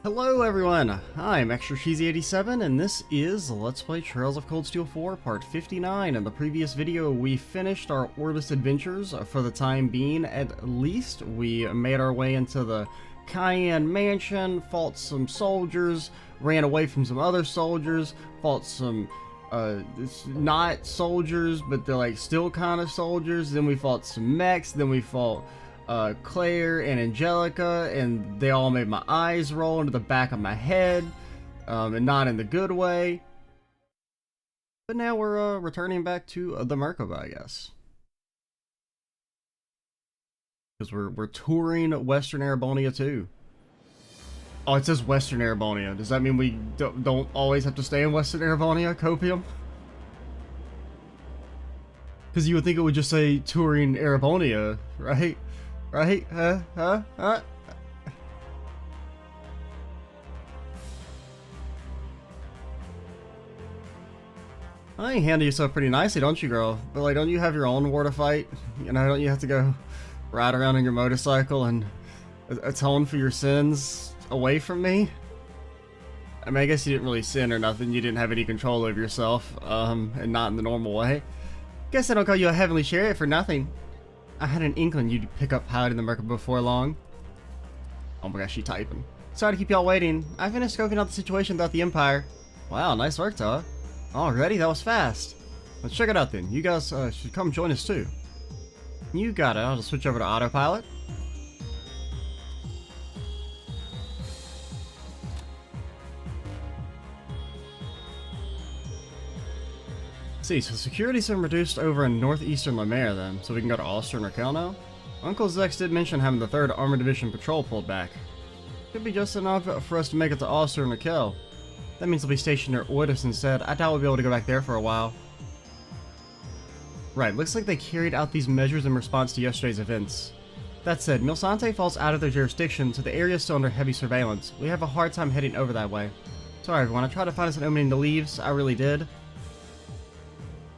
Hello everyone, I'm Extra Cheesy 87 and this is Let's Play Trails of Cold Steel 4 Part 59. In the previous video we finished our Orlis adventures for the time being at least. We made our way into the Cayenne Mansion, fought some soldiers, ran away from some other soldiers, fought some not soldiers but they're like still kind of soldiers, then we fought some mechs, then we fought Claire and Angelica, and they all made my eyes roll into the back of my head, and not in the good way. But now we're returning back to the Merkaba, I guess, because we're touring Western Arabonia too. Oh, it says Western Arabonia. Does that mean we don't always have to stay in Western Arabonia, Copium? Because you would think it would just say touring Arabonia, right? Right? I you handle yourself pretty nicely, don't you, girl? But like, don't you have your own war to fight? You know, don't you have to go ride around on your motorcycle and atone for your sins away from me? I mean, I guess you didn't really sin or nothing. You didn't have any control over yourself, and not in the normal way. Guess I don't call you a heavenly chariot for nothing. I had an inkling you'd pick up piloting the Merkaba before long. Oh my gosh, she typing. Sorry to keep y'all waiting. I finished scoping out the situation throughout the Empire. Wow, nice work, Toa. Already? That was fast. Let's check it out then. You guys should come join us too. You got it. I'll just switch over to autopilot. See, so security's been reduced over in northeastern Lemaire then, so we can go to Ulster and Raquel now? Uncle Zex did mention having the 3rd Armored Division patrol pulled back. Should be just enough for us to make it to Ulster and Raquel. That means they'll be stationed near Ortis instead. I doubt we'll be able to go back there for a while. Right, looks like they carried out these measures in response to yesterday's events. That said, Milsante falls out of their jurisdiction, so the area is still under heavy surveillance. We have a hard time heading over that way. Sorry everyone, I tried to find us an opening to leave, I really did.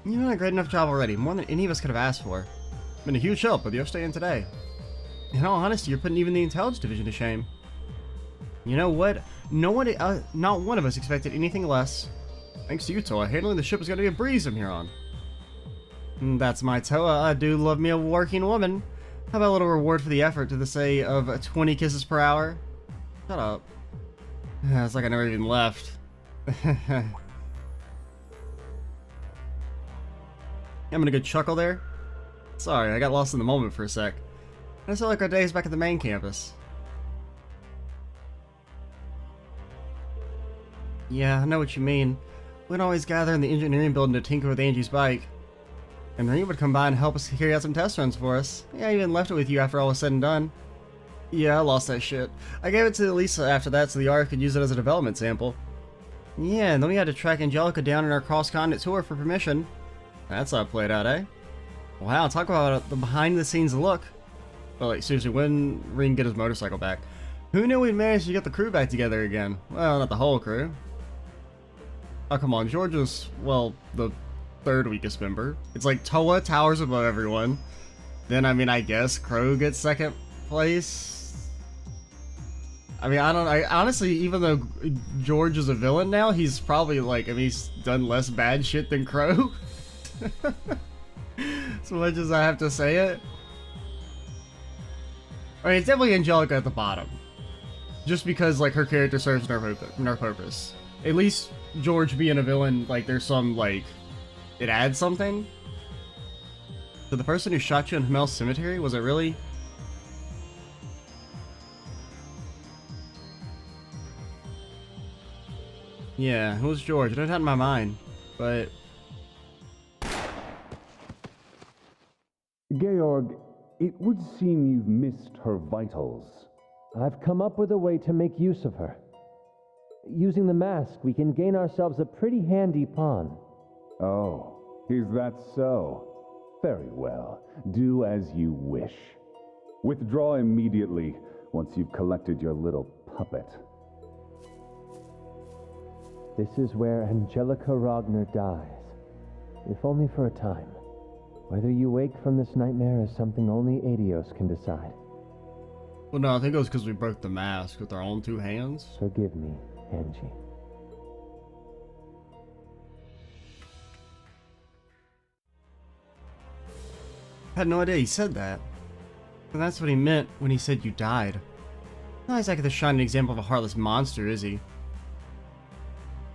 You're doing a great enough job already, more than any of us could have asked for. Been a huge help with your stay in today. In all honesty, you're putting even the Intelligence Division to shame. You know what? Not one of us expected anything less. Thanks to you, Toa, handling the ship is going to be a breeze from here on. That's my Toa. I do love me a working woman. How about a little reward for the effort to the say of 20 kisses per hour? Shut up. It's like I never even left. I'm gonna go chuckle there. Sorry, I got lost in the moment for a sec. I just felt like our days back at the main campus. Yeah, I know what you mean. We'd always gather in the engineering building to tinker with Angie's bike. And then he would come by and help us carry out some test runs for us. Yeah, I even left it with you after all was said and done. Yeah, I lost that shit. I gave it to Lisa after that so the RF could use it as a development sample. Yeah, and then we had to track Angelica down in our cross-continent tour for permission. That's how it played out, eh? Wow, talk about the behind-the-scenes look. But like, seriously, when Ring can get his motorcycle back? Who knew we'd manage to get the crew back together again? Well, not the whole crew. Oh, come on, George is, well, the 3rd weakest member. It's like Toa towers above everyone. Then, I mean, I guess Crow gets 2nd place. I mean, I honestly, even though George is a villain now, he's probably like, I mean, he's done less bad shit than Crow. As much as I have to say it. I mean, it's definitely Angelica at the bottom. Just because, like, her character serves no purpose. At least George being a villain, like, there's some, like, it adds something. So the person who shot you in Hamel's cemetery, was it really? Yeah, it was George. I didn't have it in my mind. But Georg, it would seem you've missed her vitals. I've come up with a way to make use of her. Using the mask, we can gain ourselves a pretty handy pawn. Oh, is that so? Very well. Do as you wish. Withdraw immediately once you've collected your little puppet. This is where Angelica Ragnar dies, if only for a time. Whether you wake from this nightmare is something only Adios can decide. Well, no, I think it was because we broke the mask with our own two hands. Forgive me, Angie. I had no idea he said that. And that's what he meant when he said you died. Not exactly the shining example of a heartless monster, is he?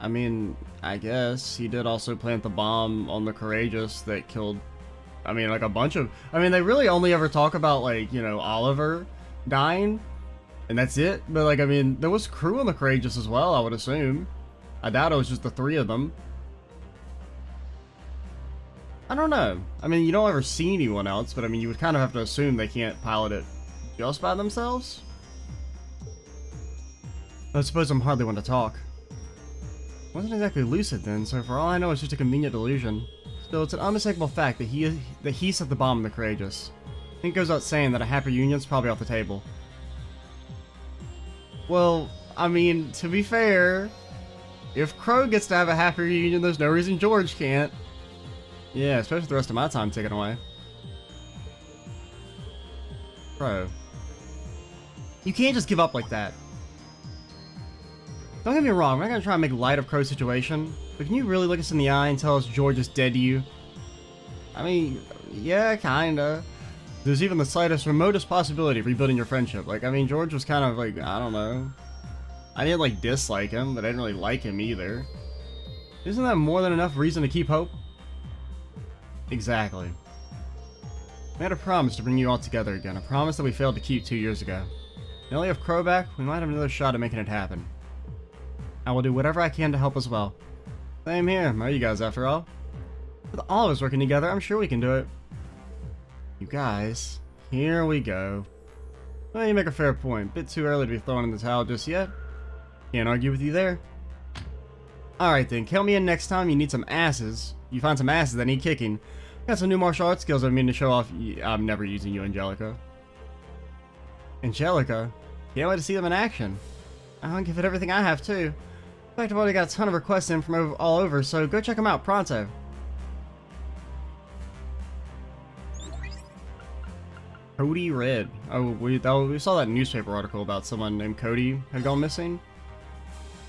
I mean, I guess he did also plant the bomb on the Courageous that killed, I mean, like a bunch of, I mean, they really only ever talk about, like, you know, Oliver dying, and that's it. But, like, I mean, there was crew on the Courageous as well, I would assume. I doubt it was just the three of them. I don't know. I mean, you don't ever see anyone else, but I mean, you would kind of have to assume they can't pilot it just by themselves. I suppose I'm hardly one to talk. Wasn't exactly lucid then, so for all I know, it's just a convenient delusion. Still, it's an unmistakable fact that he set the bomb in the Courageous. I think it goes out saying that a happy union's probably off the table. Well, I mean, to be fair, if Crow gets to have a happy reunion, there's no reason George can't. Yeah, especially with the rest of my time taken away. Bro. You can't just give up like that. Don't get me wrong, I'm not gonna try and make light of Crow's situation, but can you really look us in the eye and tell us George is dead to you? I mean, yeah, kinda. There's even the slightest, remotest possibility of rebuilding your friendship. Like, I mean, George was kind of like, I don't know. I didn't, like, dislike him, but I didn't really like him either. Isn't that more than enough reason to keep hope? Exactly. We had a promise to bring you all together again, a promise that we failed to keep 2 years ago. Now we have Crow back, we might have another shot at making it happen. I will do whatever I can to help as well. Same here, are you guys after all? With all of us working together, I'm sure we can do it. You guys, here we go. Well, you make a fair point. Bit too early to be throwing in the towel just yet. Can't argue with you there. Alright then, count me in next time you need some asses. You find some asses that need kicking. Got some new martial arts skills I mean to show off. I'm never using you, Angelica. Angelica? Can't wait to see them in action. I'll give it everything I have too. In fact, I've already got a ton of requests in from all over, so go check them out pronto. Cody Red. Oh, we saw that newspaper article about someone named Cody had gone missing.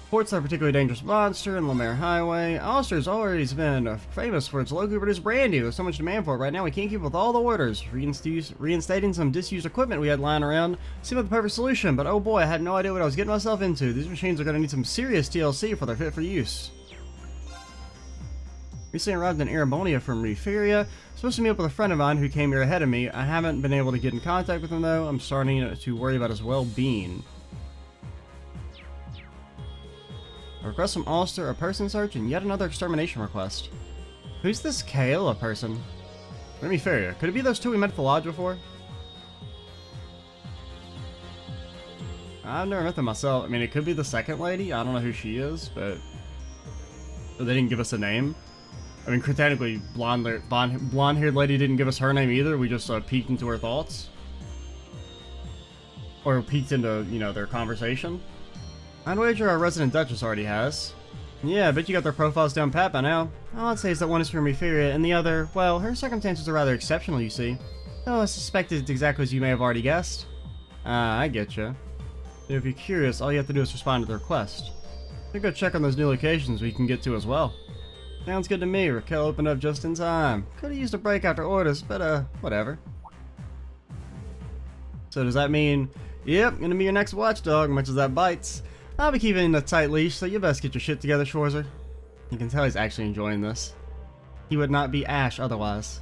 Reports that a particularly dangerous monster in Lemaire Highway. Ulster's always been famous for its locally produced brandy. There's so much demand for it right now, we can't keep with all the orders. Reinstating some disused equipment we had lying around seemed like the perfect solution, but oh boy, I had no idea what I was getting myself into. These machines are going to need some serious TLC before they're fit for use. Recently arrived in Arabonia from Referia. Supposed to meet up with a friend of mine who came here ahead of me. I haven't been able to get in contact with him though. I'm starting to worry about his well-being. A request from Ulster, a person search, and yet another extermination request. Who's this Kayla person? Referia. Could it be those two we met at the lodge before? I've never met them myself. I mean, it could be the second lady. I don't know who she is, but they didn't give us a name. I mean, technically, blonde-haired lady didn't give us her name either. We just peeked into her thoughts. Or peeked into, you know, their conversation. I'd wager our resident Duchess already has. Yeah, I bet you got their profiles down pat by now. All I'd say is that one is from Referia, and the other, well, her circumstances are rather exceptional, you see. Though I suspect it's exactly as you may have already guessed. I getcha. If you're curious, all you have to do is respond to the request. You go check on those new locations we can get to as well. Sounds good to me. Raquel opened up just in time. Could've used a break after orders, but whatever. So does that mean, yep, gonna be your next watchdog, much as that bites. I'll be keeping a tight leash, so you best get your shit together, Schwarzer. You can tell he's actually enjoying this. He would not be Ash otherwise.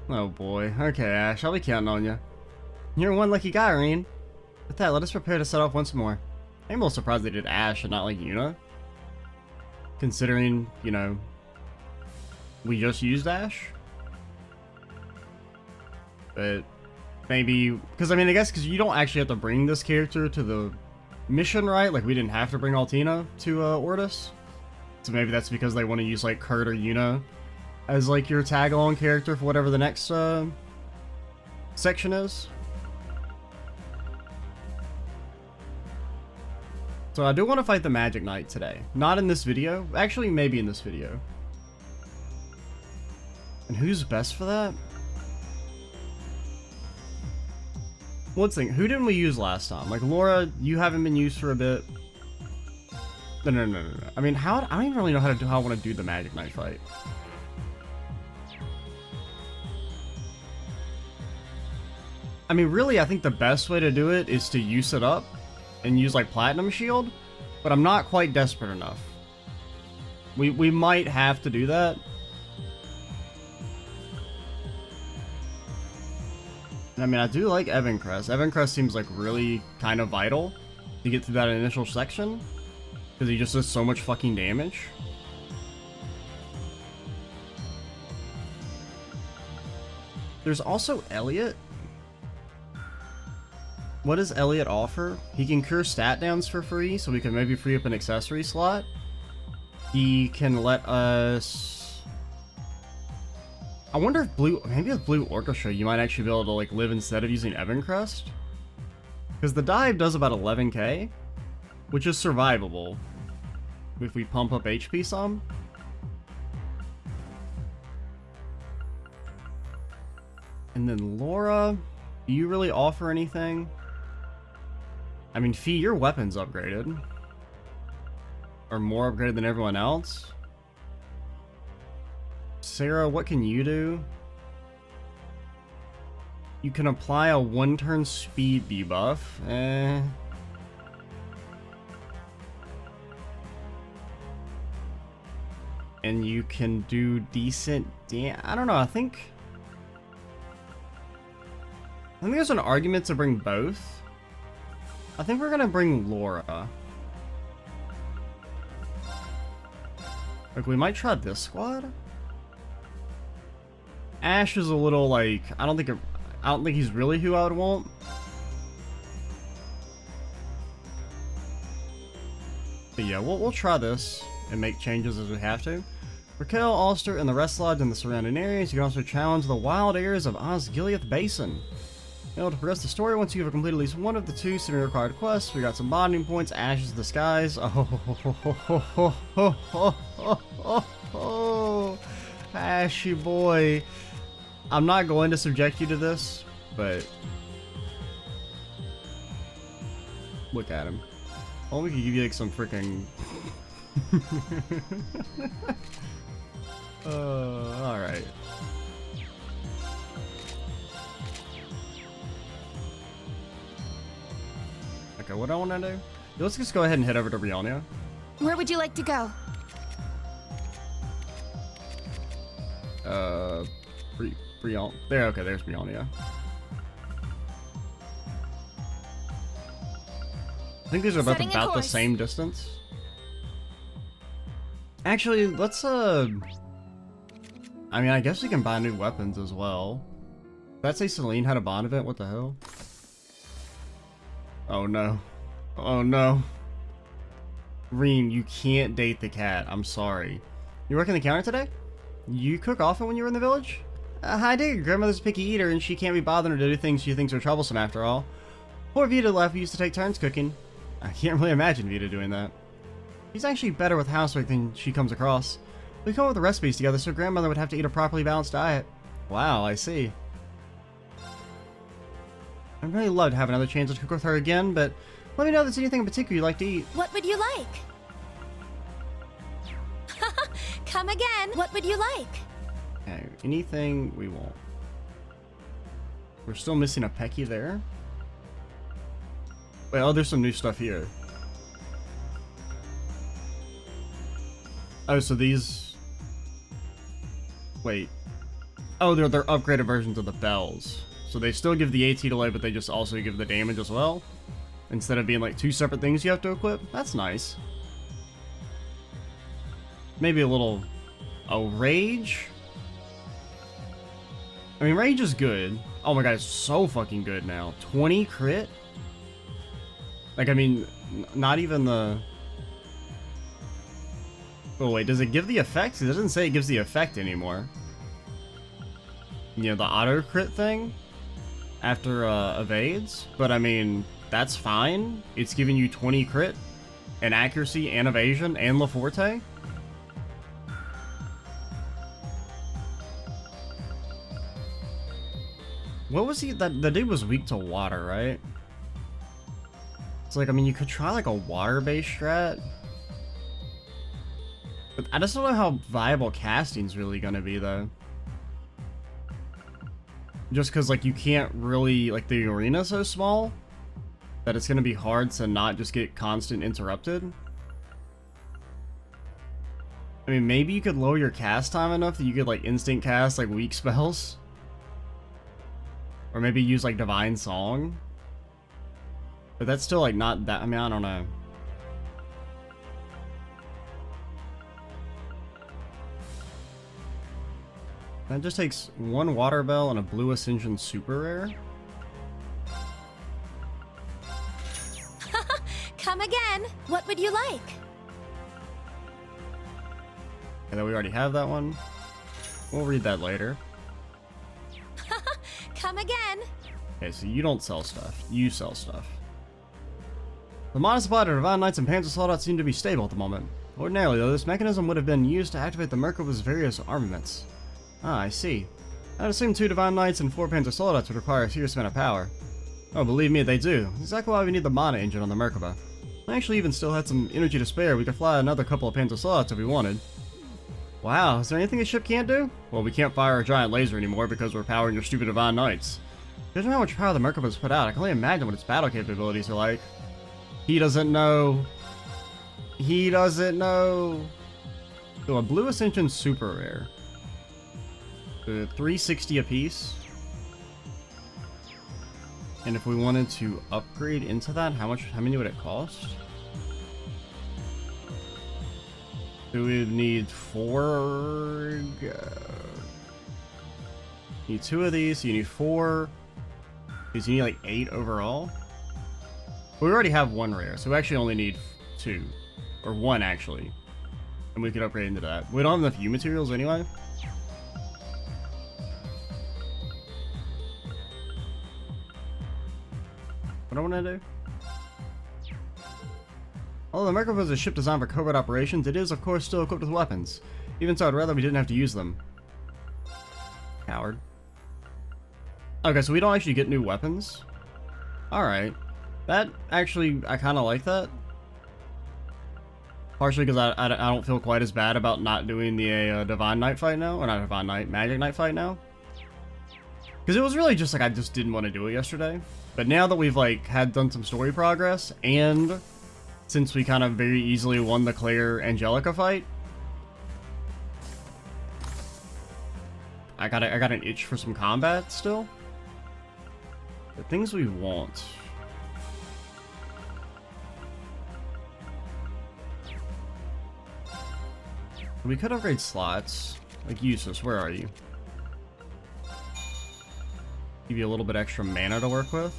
Oh boy. Okay, Ash, I'll be counting on you. You're one lucky guy, Reen. With that, let us prepare to set off once more. I'm a little surprised they did Ash and not like Yuna. Considering, you know, we just used Ash. But maybe, because I mean, I guess because you don't actually have to bring this character to the mission, right? Like, we didn't have to bring Altina to Ortis. So maybe that's because they want to use, like, Kurt or Yuna as, like, your tag-along character for whatever the next section is. So I do want to fight the Magic Knight today. Not in this video. Actually, maybe in this video. And who's best for that? Let's think. Who didn't we use last time? Like, Laura, you haven't been used for a bit. No. I mean, I don't even really know how I want to do the Magic Knight fight. I mean, really, I think the best way to do it is to use it up and use, like, Platinum Shield, but I'm not quite desperate enough. We might have to do that. I mean, I do like Evancrest. Evancrest seems like really kind of vital to get through that initial section, because he just does so much fucking damage. There's also Elliot. What does Elliot offer? He can cure stat downs for free, so we can maybe free up an accessory slot. He can let us... I wonder if maybe with Blue Orchestra, you might actually be able to like live instead of using Evancrest. Because the dive does about 11k, which is survivable if we pump up HP some. And then Laura, do you really offer anything? I mean, Fee, your weapon's upgraded. Or more upgraded than everyone else. Sarah, what can you do? You can apply a 1-turn speed debuff. And you can do decent I don't know, I think there's an argument to bring both. I think we're gonna bring Laura. Like, we might try this squad. Ash is a little like, I don't think he's really who I would want. But yeah, we'll try this and make changes as we have to. Raquel, Ulster, and the rest lodged in the surrounding areas. You can also challenge the wild areas of Osgiliath Basin. Able to progress the story once you have completed at least one of the 2 semi-required quests. We got some bonding points, Ash's Disguise. Oh, Ashy boy. I'm not going to subject you to this, but look at him. Well, we could give you like some freaking. Alright. Okay, what do I want to do? Let's just go ahead and head over to Brionia. Where would you like to go? Brion. There, okay, there's Brionia. I think these are both about the same distance. Actually, let's, I mean, I guess we can buy new weapons as well. Did that say Celine had a bond event? What the hell? Oh no. Oh no. Reem, you can't date the cat. I'm sorry. You working the counter today? You cook often when you were in the village? Hi, dear. Grandmother's a picky eater and she can't be bothered to do things she thinks are troublesome after all. Poor Vita left. We used to take turns cooking. I can't really imagine Vita doing that. She's actually better with housework than she comes across. We come up with the recipes together so grandmother would have to eat a properly balanced diet. Wow, I see. I'd really love to have another chance to cook with her again, but let me know if there's anything in particular you'd like to eat. What would you like? Come again. What would you like? Okay, anything we want. We're still missing a Pecky there. Wait, oh, there's some new stuff here. Oh, so these... Wait. Oh, they're upgraded versions of the bells. So they still give the AT delay, but they just also give the damage as well. Instead of being like 2 separate things you have to equip. That's nice. Maybe a little... Oh, Rage? I mean, Rage is good. Oh my god, it's so fucking good now. 20 crit? Like, I mean, not even the... Oh wait, does it give the effect? It doesn't say it gives the effect anymore. You know, the auto crit thing? After evades? But I mean, that's fine. It's giving you 20 crit, and accuracy, and evasion, and LaForte. What was he? That the dude was weak to water, right? It's like, I mean, you could try like a water-based strat. But I just don't know how viable casting's really gonna be, though. Just because, like, you can't really, like, the arena's so small that it's gonna be hard to not just get constant interrupted. I mean, maybe you could lower your cast time enough that you could, like, instant cast, like, weak spells. Or maybe use, like, Divine Song. But that's still, like, not that, I mean, I don't know. That just takes one Water Bell and a Blue Ascension Super Rare. Come again. What would you like? And then we already have that one. We'll read that later. Come again. Okay, so you don't sell stuff. You sell stuff. The mana supply to Divine Knights and Panzer Soldates seem to be stable at the moment. Ordinarily, though, this mechanism would have been used to activate the Merkava's various armaments. Ah, I see. I'd assume 2 Divine Knights and 4 Panzer Soldates would require a serious amount of power. Oh, believe me, they do. Exactly why we need the mana engine on the Merkava. I actually even still had some energy to spare. We could fly another couple of Panzer Soldates if we wanted. Wow, is there anything a ship can't do? Well, we can't fire a giant laser anymore because we're powering your stupid Divine Knights. Judging how much power the Merkava's put out, I can only imagine what its battle capabilities are like. He doesn't know. He doesn't know. So a Blue Ascension Super Rare. 360 apiece. And if we wanted to upgrade into that, how many would it cost? So we would need 4. Need 2 of these, so you need 4. Because you need like 8 overall. We already have 1 rare, so we actually only need 2. Or 1 actually. And we could upgrade into that. We don't have enough U materials anyway. What do I want to do? Although the Merkava is a ship designed for covert operations, it is of course still equipped with weapons. Even so, I'd rather we didn't have to use them. Coward. Okay, so we don't actually get new weapons. Alright. That actually, I kind of like that. Partially because I don't feel quite as bad about not doing the Divine Knight fight now. Or not Divine Knight, Magic Knight fight now. Because it was really just like I just didn't want to do it yesterday. But now that we've like done some story progress, and since we kind of very easily won the Claire Angelica fight, I got an itch for some combat still. The things we want. We could upgrade slots. Like Useless, where are you? Give you a little bit extra mana to work with.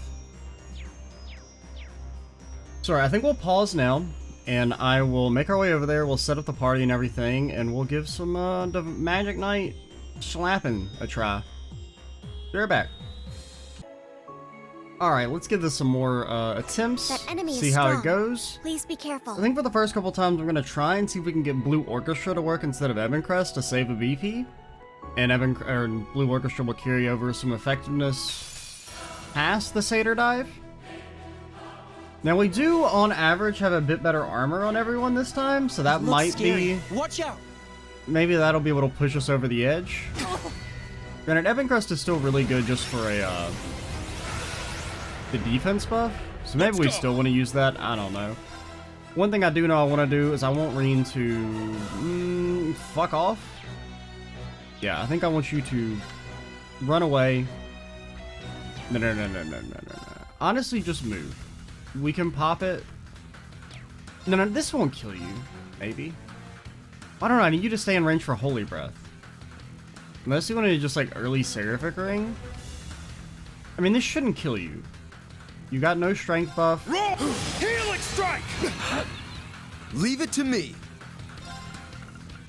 Sorry, I think we'll pause now, and I will make our way over there. We'll set up the party and everything, and we'll give some Magic Knight slapping a try. Be right back. Alright, let's give this some more attempts. That enemy see is how strong. it goes. Please be careful. I think for the first couple times we're going to try and see if we can get Blue Orchestra to work instead of Evancrest to save a BP. And Blue Orchestra will carry over some effectiveness past the Satyr Dive. Now we do, on average, have a bit better armor on everyone this time, so that might be... Watch out! Maybe that'll be able to push us over the edge. Granted, Evancrest is still really good just for a, the defense buff, so maybe we still want to use that, I don't know. One thing I do know I want to do is I want Reen to... fuck off. Yeah, I think I want you to run away. No. Honestly, just move. We can pop it. No, this won't kill you. Maybe. I don't know, I need you to stay in range for Holy Breath. Unless you want to just like early Seraphic Ring. I mean, this shouldn't kill you. You got no strength buff. Roll! Healing strike! Leave it to me.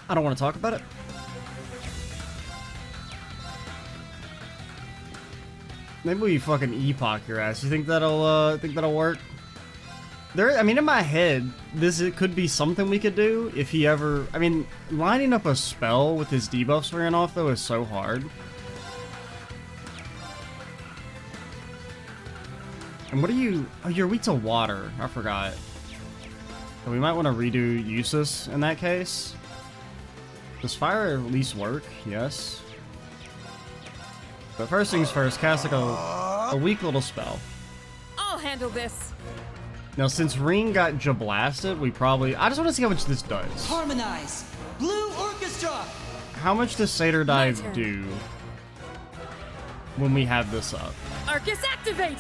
I don't want to talk about it. Maybe we fucking epoch your ass. You think that'll work? There, I mean, in my head, it could be something we could do if he ever... I mean, lining up a spell with his debuffs wearing off, though, is so hard. And what are you... Oh, you're weak to water. I forgot. So we might want to redo Usus in that case. Does fire at least work? Yes. But first things first, cast like a weak little spell. I'll handle this. Now since Ring got jablasted, we probably... I just want to see how much this does. Harmonize! Blue Orchestra! How much does Satyr Dive turn. do when we have this up? Arcus, activate!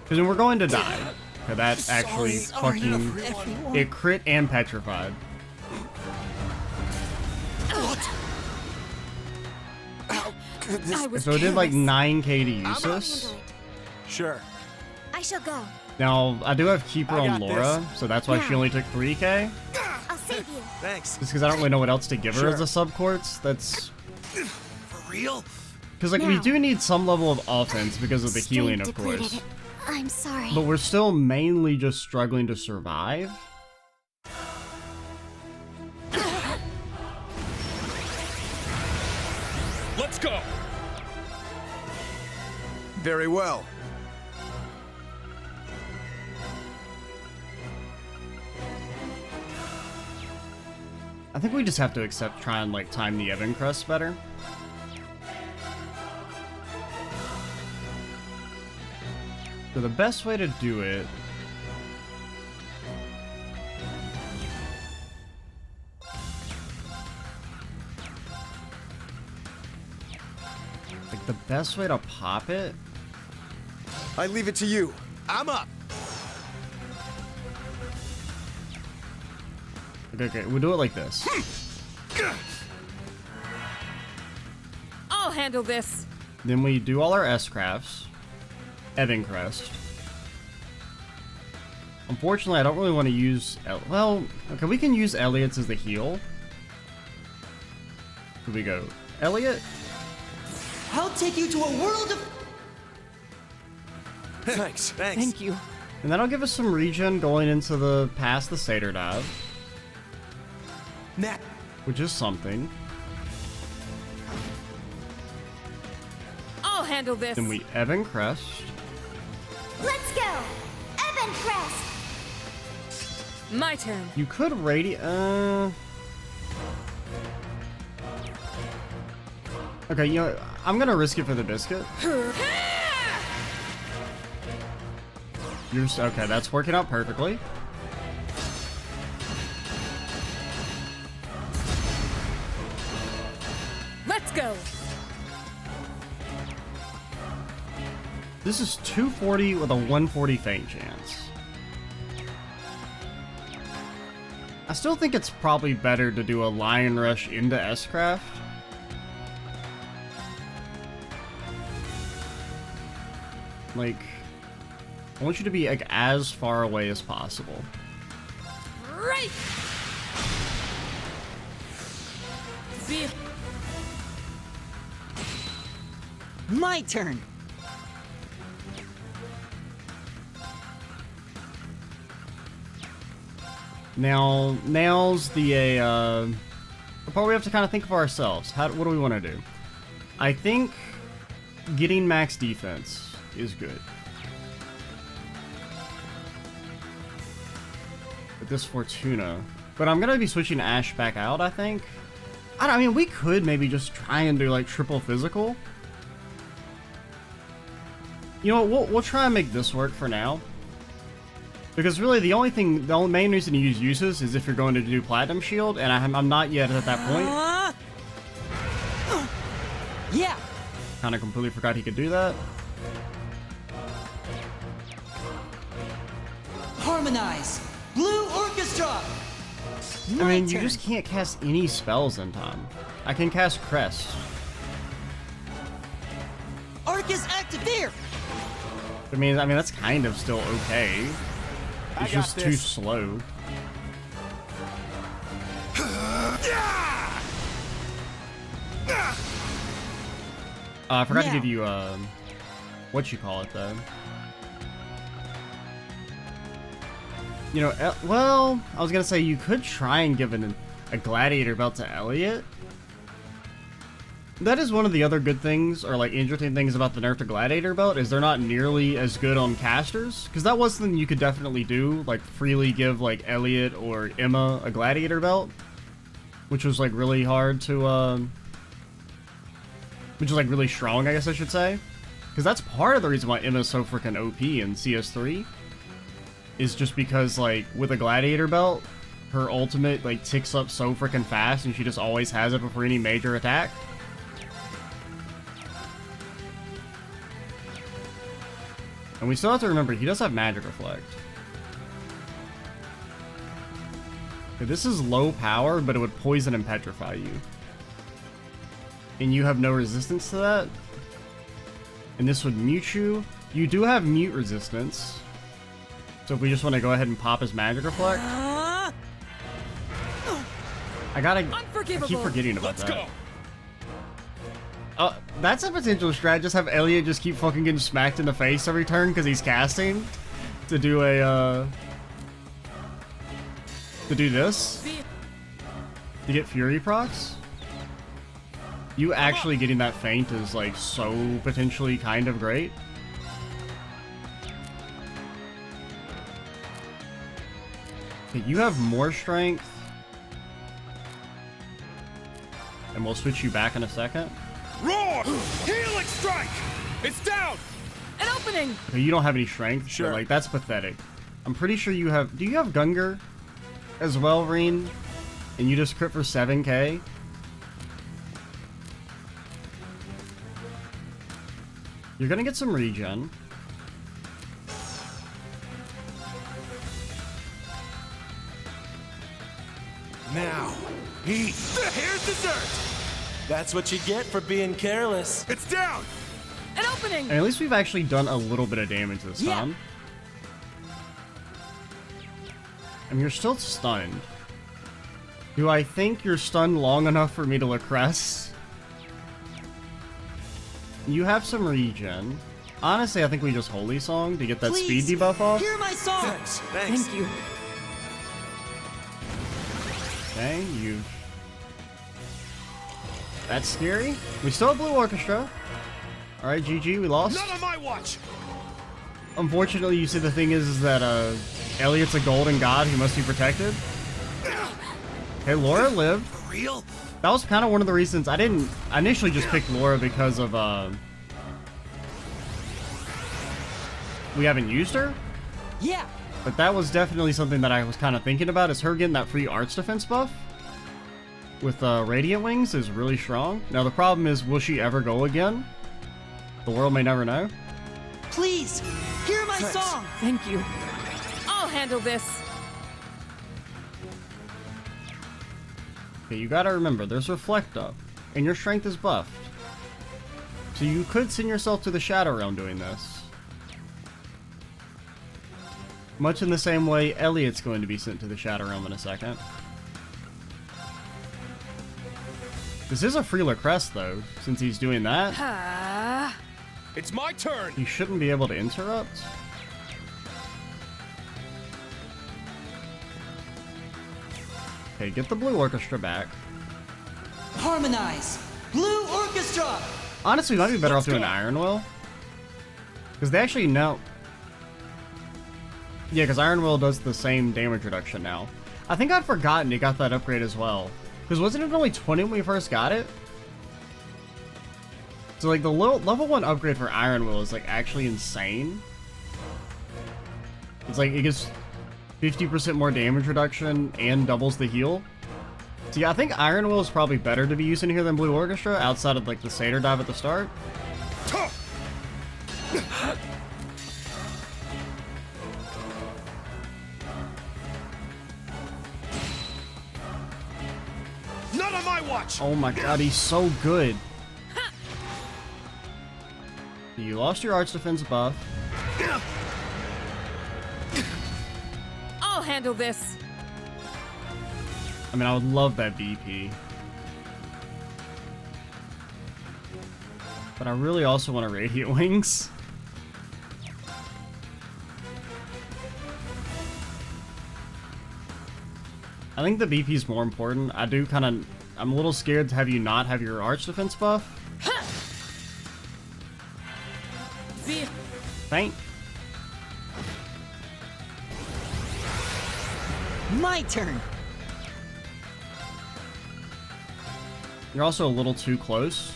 Because we're going to die. Okay, that actually fucking... It crit and petrified. What? How could this... I was So it did like careless. 9k to I'll Usus. handle it. Sure. I shall go. Now, I do have Keeper I on got Laura, so that's why she only took 3k. I'll save you. Thanks. Just because I don't really know what else to give her Sure. as a subquarts. That's... For real? Because like we Now. do need some level of offense because of the healing, Strength of course. depleted. I'm sorry. But we're still mainly just struggling to survive. Let's go. Very well. I think we just have to try and like time the Evan Crest better. So the best way to do it... Like the best way to pop it... I leave it to you. I'm up. Okay, we'll do it like this. I'll handle this. Then we do all our S-crafts. Evan Crest. Unfortunately, I don't really want to use... well, okay, we can use Elliot's as the heal. Here we go. Elliot? I'll take you to a world of... Thanks. Thanks. Thank you. And that'll give us some regen going into the... past the Satyr Dive. Nah. Which is something. I'll handle this. Then we Evan Crest. Let's go. Evan Crest. My turn. You could Okay, you know, I'm gonna risk it for the biscuit. Okay, that's working out perfectly. Let's go. This is 240 with a 140 feint chance. I still think it's probably better to do a Lion Rush into S-Craft. Like, I want you to be like as far away as possible. Right. Be My turn! Now's the part we have to kind of think of ourselves. What do we want to do? I think getting max defense is good. With this Fortuna. But I'm gonna be switching Ash back out, I think. I mean, we could maybe just try and do like triple physical. You know what, we'll try and make this work for now. Because really the only main reason to use uses is if you're going to do Platinum Shield, and I'm not yet at that point. Yeah! Kinda completely forgot he could do that. Harmonize! Blue Orchestra! I mean, you just can't cast any spells in time. I can cast Crest. Arcus Activate! I mean that's kind of still okay. It's just too slow. I forgot to Now. give you what you call it though. You know, well, I was gonna say you could try and give a gladiator belt to Elliot. That is one of the other good things, or like interesting things about the nerf to Gladiator belt, is they're not nearly as good on casters. Because that was something you could definitely do, like freely give like Elliot or Emma a Gladiator belt. Which was like really hard to, which is like really strong, I guess I should say. Because that's part of the reason why Emma's so freaking OP in CS3. Is just because like with a Gladiator belt, her ultimate like ticks up so freaking fast and she just always has it before any major attack. And we still have to remember, he does have Magic Reflect. Okay, this is low power, but it would poison and petrify you. And you have no resistance to that. And this would mute you. You do have mute resistance. So if we just want to go ahead and pop his Magic Reflect. I keep forgetting about that. Let's go. That's a potential strat. Just have Elliot just keep fucking getting smacked in the face every turn because he's casting to do a to do this to get Fury procs. You actually getting that feint is like so potentially kind of great. Okay, you have more strength, and we'll switch you back in a second. Roar! Healing strike! It's down! An opening! Okay, you don't have any strength, Sure. so like that's pathetic. I'm pretty sure you have. Do you have Gungar as well, Reen? And you just crit for 7k? You're gonna get some regen. Now, eat. Here's dessert! That's what you get for being careless. It's down! An opening! And at least we've actually done a little bit of damage this time. And you're still stunned. Do I think you're stunned long enough for me to Lacrest? You have some regen. Honestly, I think we just Holy Song to get that Please, speed debuff off. hear my song. Thanks. Thank you. Okay, you... That's scary. We still have Blue Orchestra. Alright, GG, we lost. Not on my watch! Unfortunately, you see the thing is that Elliot's a golden god who must be protected. Okay, Laura lived. For real? That was kind of one of the reasons I initially just picked Laura because of we haven't used her. Yeah. But that was definitely something that I was kind of thinking about, is her getting that free arts defense buff with Radiant Wings is really strong. Now the problem is, will she ever go again? The world may never know. Please, hear my song. Thank you. I'll handle this. Okay, you gotta remember, there's Reflect up, and your strength is buffed. So you could send yourself to the Shadow Realm doing this. Much in the same way Elliot's going to be sent to the Shadow Realm in a second. This is a free Lacrest though, since he's doing that. Ah. It's my turn! He shouldn't be able to interrupt. Okay, get the Blue Orchestra back. Harmonize. Blue Orchestra. Honestly, we might be better off doing Iron Will. Because they actually know... Yeah, because Iron Will does the same damage reduction now. I think I'd forgotten it got that upgrade as well. Because wasn't it only 20 when we first got it? So like the level 1 upgrade for Iron Will is like actually insane. It's like it gets 50% more damage reduction and doubles the heal. So yeah, I think Iron Will is probably better to be used in here than Blue Orchestra outside of like the Satyr dive at the start. Not on my watch! Oh my god, he's so good. You lost your arch defense buff. I'll handle this. I mean, I would love that BP. But I really also want to Radiant Wings. I think the BP is more important. I do kind of... I'm a little scared to have you not have your arch defense buff. Faint. My turn. You're also a little too close.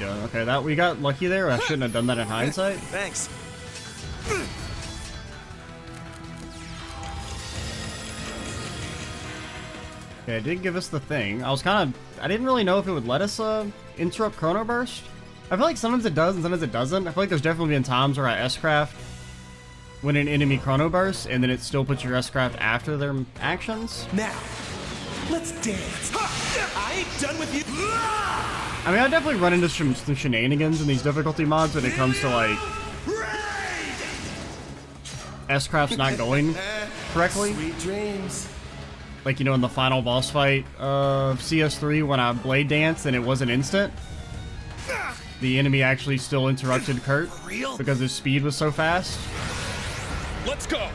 Yeah, okay, that we got lucky there. I shouldn't have done that in hindsight. Thanks. Okay, it did give us the thing. I didn't really know if it would let us interrupt Chrono Burst. I feel like sometimes it does and sometimes it doesn't. I feel like there's definitely been times where I S-craft when an enemy Chrono Burst and then it still puts your S-craft after their actions. Now, let's dance. I ain't done with you. I mean, I definitely run into some shenanigans in these difficulty mods when it comes to like S-craft's not going correctly. Sweet dreams. Like, you know, in the final boss fight of CS3 when I blade danced and it wasn't instant, the enemy actually still interrupted Kurt because his speed was so fast. Let's go.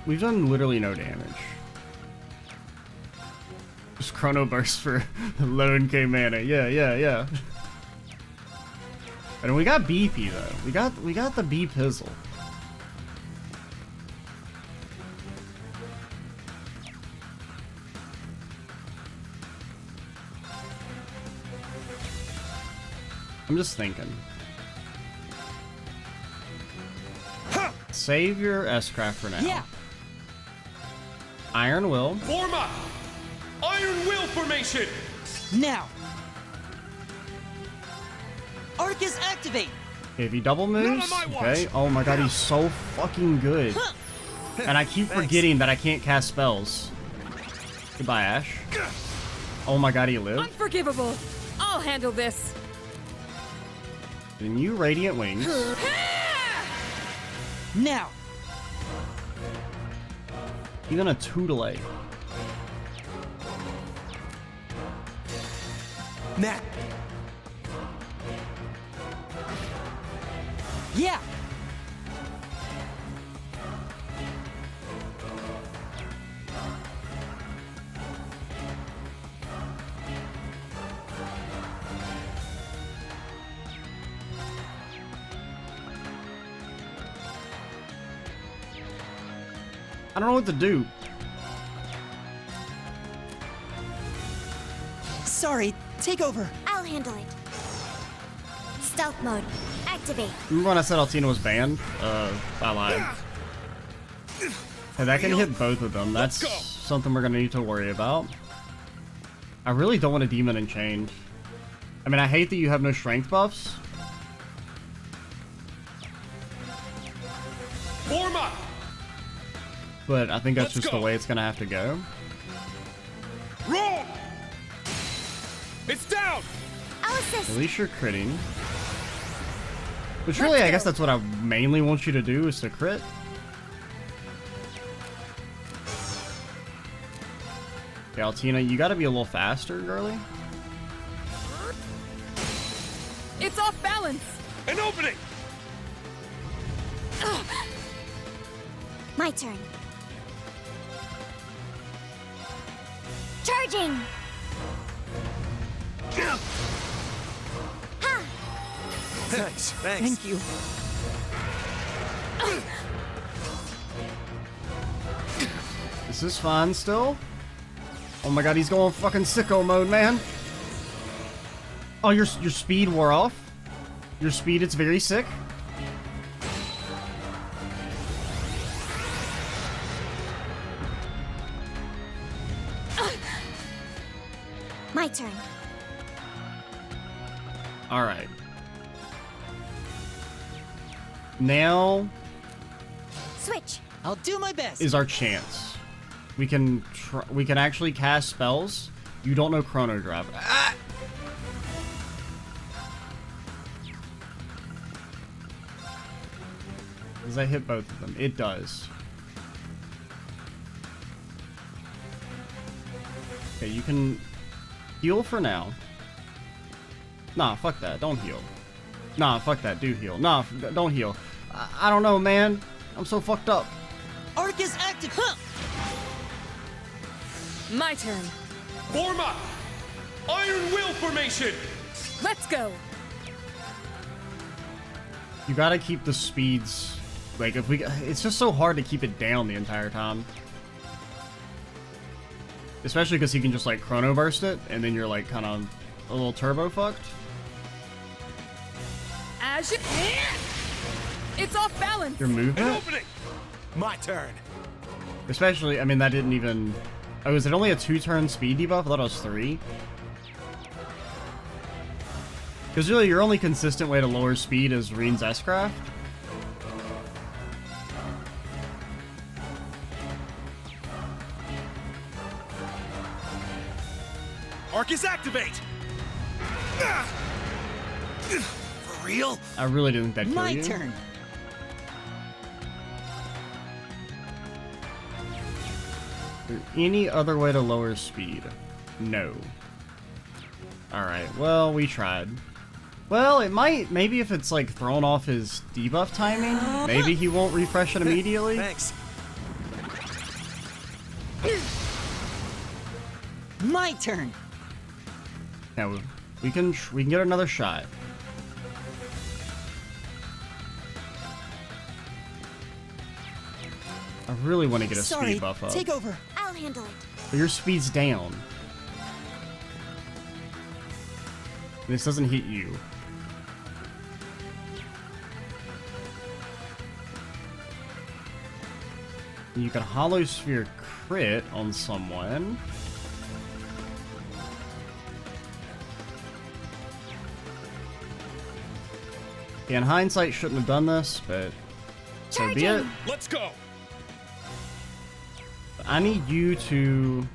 We've done literally no damage. Just Chrono Burst for lone K mana. Yeah. And we got BP though. We got the B Pizzle. I'm just thinking. Save your S-craft for now. Yeah. Iron Will. Form up. Iron Will formation. Now. Arcus activate. If he double moves, Not on my watch. okay. Oh my god, he's so fucking good. And I keep forgetting that I can't cast spells. Goodbye, Ash. Oh my god, he lived. Unforgivable. I'll handle this. The new Radiant Wings. Now. Even a 2 delay. Now. Yeah. I don't know what to do. Sorry, take over. I'll handle it. Stealth mode. Activate. Remember when I said Altina was banned? I lied. Hey, that can hit both of them. That's something we're gonna need to worry about. I really don't want a Demon Enchained. I mean, I hate that you have no strength buffs. Form up. But I think that's Let's just go. the way it's gonna have to go. Roll. It's down. I'll At assist. least you're critting. Which really, I guess that's what I mainly want you to do, is to crit. Yeah, Altina, you gotta be a little faster, girly. It's off balance. An opening. My turn. Charging. Ha! Thanks. Thank you. This is fun still. Oh my god, he's going fucking sicko mode, man. Oh, your speed wore off. Your speed, it's very sick. My turn. Alright. Now Switch. I'll do my best. is our chance. We can actually cast spells. You don't know Chrono Drop. Ah! Does that hit both of them? It does. Okay, you can heal for now. Nah, fuck that. Don't heal. Nah, fuck that. Do heal. Nah, don't heal. I don't know, man. I'm so fucked up. Arc is active. Huh. My turn. Form up! Iron Will formation! Let's go. You gotta keep the speeds. Like, if we. It's just so hard to keep it down the entire time. Especially because he can just, like, chrono burst it, and then you're, like, kind of a little turbo fucked. As you. It's off balance. Your An movement? opening! My turn. Especially, I mean, that didn't even... Oh, is it only a 2-turn speed debuff? I thought it was 3. Because really, your only consistent way to lower speed is Reen's S-Craft. Arcus activate! For real? I really didn't think that'd kill My you. turn. Is there any other way to lower speed? No. Alright, well, we tried. Well, it might, maybe if it's like thrown off his debuff timing, maybe he won't refresh it immediately. Thanks. My turn. Yeah, we can get another shot. I really want to get a Sorry, speed buff up. take over. I'll handle it. But your speed's down. This doesn't hit you. You can Hollow Sphere crit on someone. Yeah, in hindsight, shouldn't have done this, but so be it. Let's go! I need you to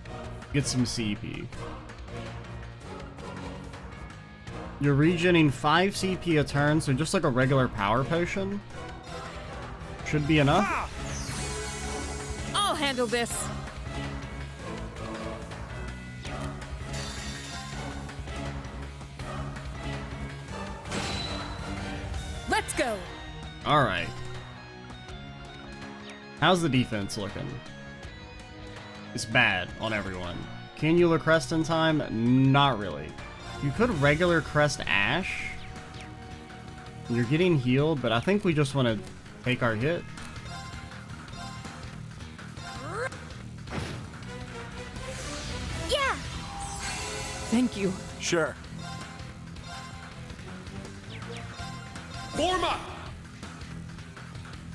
get some CP. You're regenerating 5 CP a turn, so just like a regular power potion. Should be enough. I'll handle this. Let's go. Alright. How's the defense looking? It's bad on everyone. Can you crest in time? Not really. You could regular crest Ash. You're getting healed, but I think we just want to take our hit. Yeah! Thank you. Sure. Form up!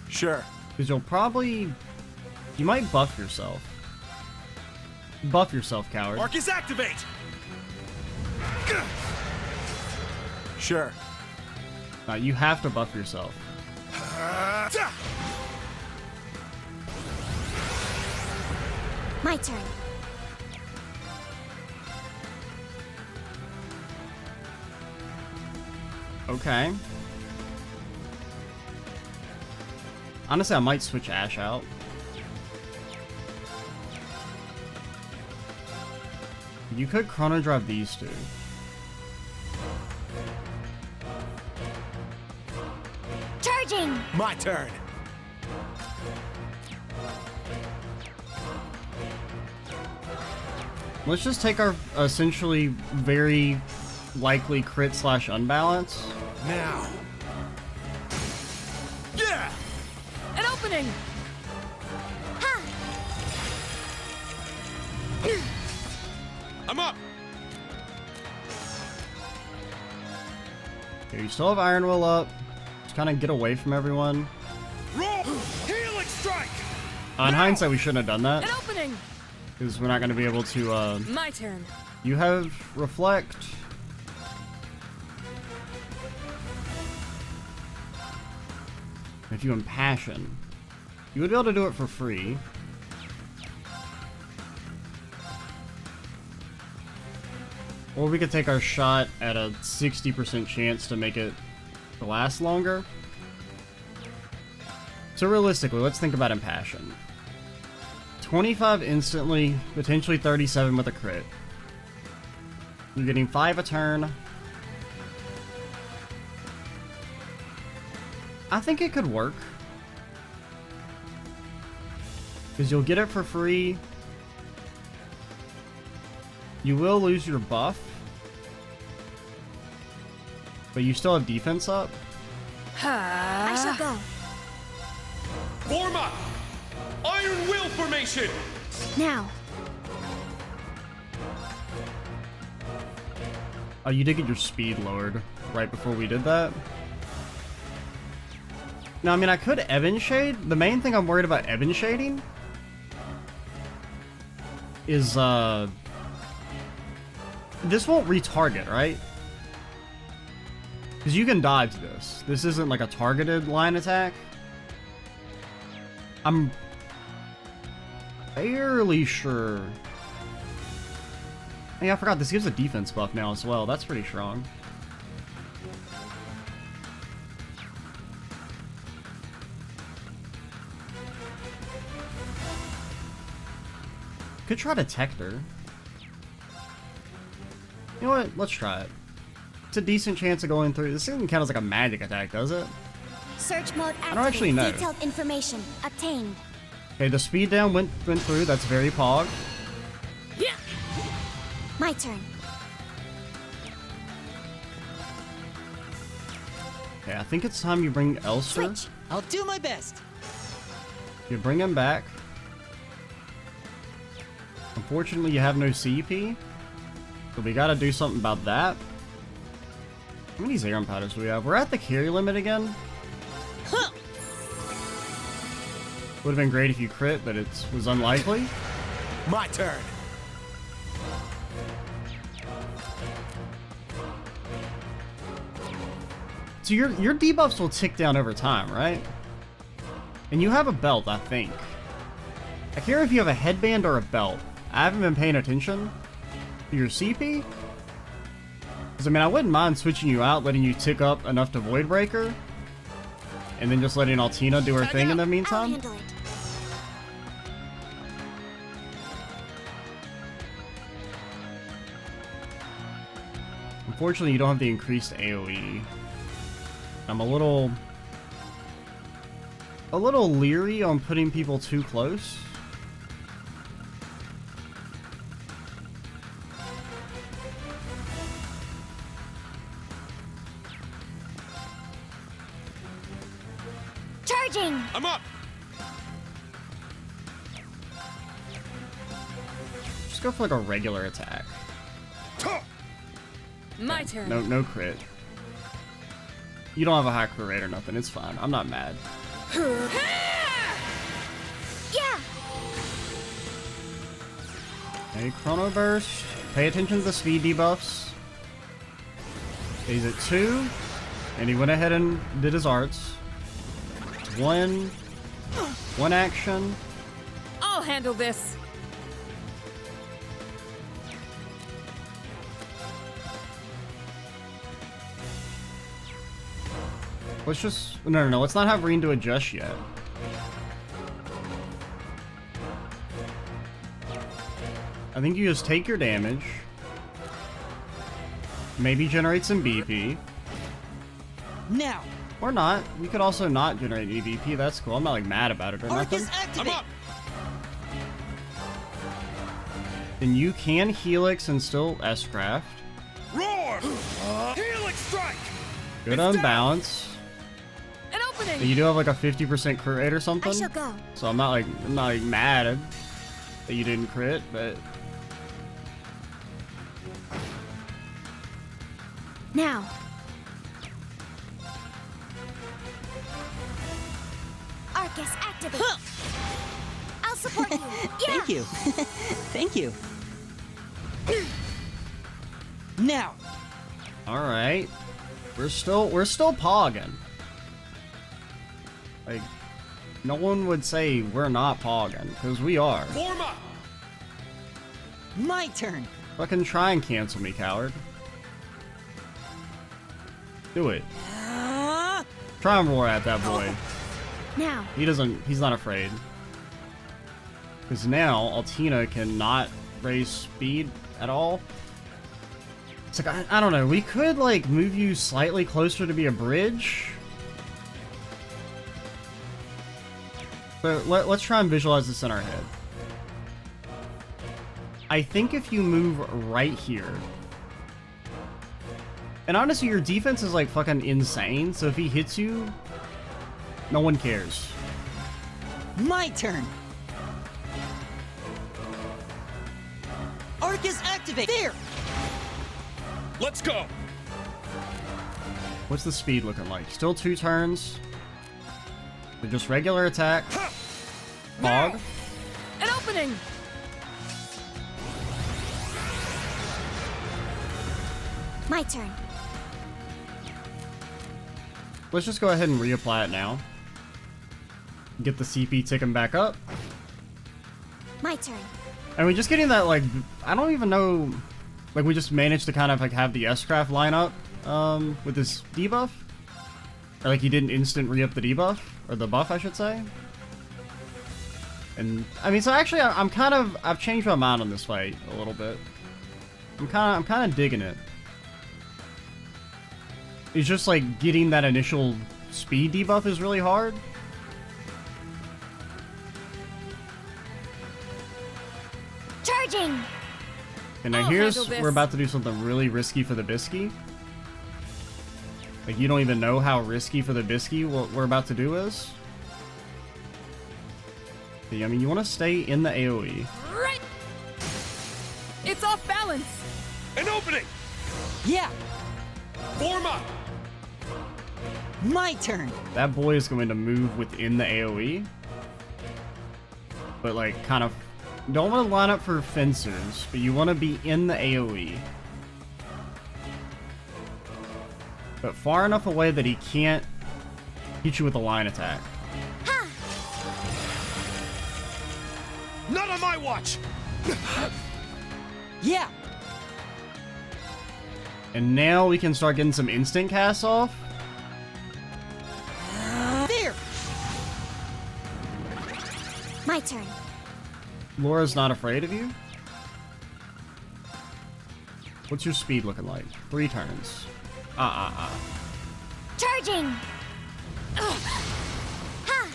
Sure. Because you'll probably... You might buff yourself. Buff yourself, coward. Arcus activate! Sure. You have to buff yourself. My turn. Okay. Honestly, I might switch Ash out. You could chrono drive these two. Charging! My turn. Let's just take our essentially very likely crit slash unbalance. Now. Yeah! An opening. Ha! I'm up! Okay, you still have Iron Will up. Just kind of get away from everyone. Roll! Healing strike! In hindsight, we shouldn't have done An that. opening. Because we're not going to be able to, My turn. You have Reflect. If you Impassion, you would be able to do it for free. Or we could take our shot at a 60% chance to make it last longer. So realistically, let's think about Impassion. 25 instantly, potentially 37 with a crit. You're getting 5 a turn. I think it could work. Because you'll get it for free. You will lose your buff. But you still have defense up. I shall go. Form up! Iron Will formation! Now. Oh, you did get your speed lowered right before we did that. Now, I mean, I could Evan Shade. The main thing I'm worried about Evan Shading is, this won't retarget, right? Because you can dodge this. This isn't like a targeted line attack. I'm fairly sure. Hey, I forgot this gives a defense buff now as well. That's pretty strong. Could try to tech her. You know what? Let's try it. It's a decent chance of going through. This doesn't count as like a magic attack, does it? Search mode activated. I don't actually know. Detailed information obtained. Okay, the speed down went through. That's very pog. Yeah. My turn. Okay, I think it's time you bring Elster. Switch. I'll do my best. You bring him back. Unfortunately, you have no CP. So we gotta do something about that. How many Zeron powders do we have? We're at the carry limit again. Huh. Would have been great if you crit, but it was unlikely. My turn. So your debuffs will tick down over time, right? And you have a belt, I think. I can't remember if you have a headband or a belt. I haven't been paying attention to your CP. Because, I mean, I wouldn't mind switching you out, letting you tick up enough to Void Breaker. And then just letting Altina do her thing in the I'll meantime. handle it. Unfortunately, you don't have the increased AoE. I'm a little leery on putting people too close. Charging. I'm up! Just go for like a regular attack. My turn. No crit. You don't have a high crit rate or nothing. It's fine. I'm not mad. Yeah. Okay, Chrono Burst. Pay attention to the speed debuffs. He's at 2. And he went ahead and did his arts. One action. I'll handle this. Let's just... No. Let's not have Reen do it just yet. I think you just take your damage. Maybe generate some BP. Now. Or not. You could also not generate any BP. That's cool. I'm not like mad about it or nothing. Arcus I'm activate. up! Then you can Helix and still S-Craft. Roar! Helix strike! Good It's unbalance. An opening. But you do have like a 50% crit rate or something. I shall go. So I'm not like mad that you didn't crit, but Now. Arcus activate. Huh. I'll support you. Yeah. Thank you. Thank you. Now. all right. We're still pogging. Like, no one would say we're not pogging, because we are. Form up! My turn. Fucking try and cancel me, coward. Do it. Try and roar at that boy. Now. He's not afraid. Because now, Altina cannot raise speed at all. It's like, I don't know, we could, like, move you slightly closer to be a bridge. So let's try and visualize this in our head. I think if you move right here, and honestly, your defense is like fucking insane, so if he hits you, no one cares. My turn. Arc is activated. There. Let's go. What's the speed looking like? Still 2 turns. They're just regular attack. Fog. An opening! My turn. Let's just go ahead and reapply it now. Get the CP ticking back up. My turn. And we're just getting that, like, I don't even know, like, we just managed to kind of, like, have the S-Craft line up, with this debuff. Or, like, he didn't instant re-up the debuff, or the buff, I should say. And, I mean, so actually, I've changed my mind on this fight a little bit. I'm kind of digging it. It's just, like, getting that initial speed debuff is really hard. Charging! And now I'll here's, handle this. we're about to do something really risky for the Bisky. Like, you don't even know how risky for the Bisky what we're about to do is. I mean, you want to stay in the AoE. Right! It's off balance! An opening. Yeah. Form up. My turn. That boy is going to move within the AoE. But, like, kind of... Don't want to line up for fencers, but you want to be in the AoE. But far enough away that he can't hit you with a line attack. Not on my watch. Yeah. And now we can start getting some instant casts off. There. My turn. Laura's not afraid of you. What's your speed looking like? 3 turns. Charging! Ugh. Ha!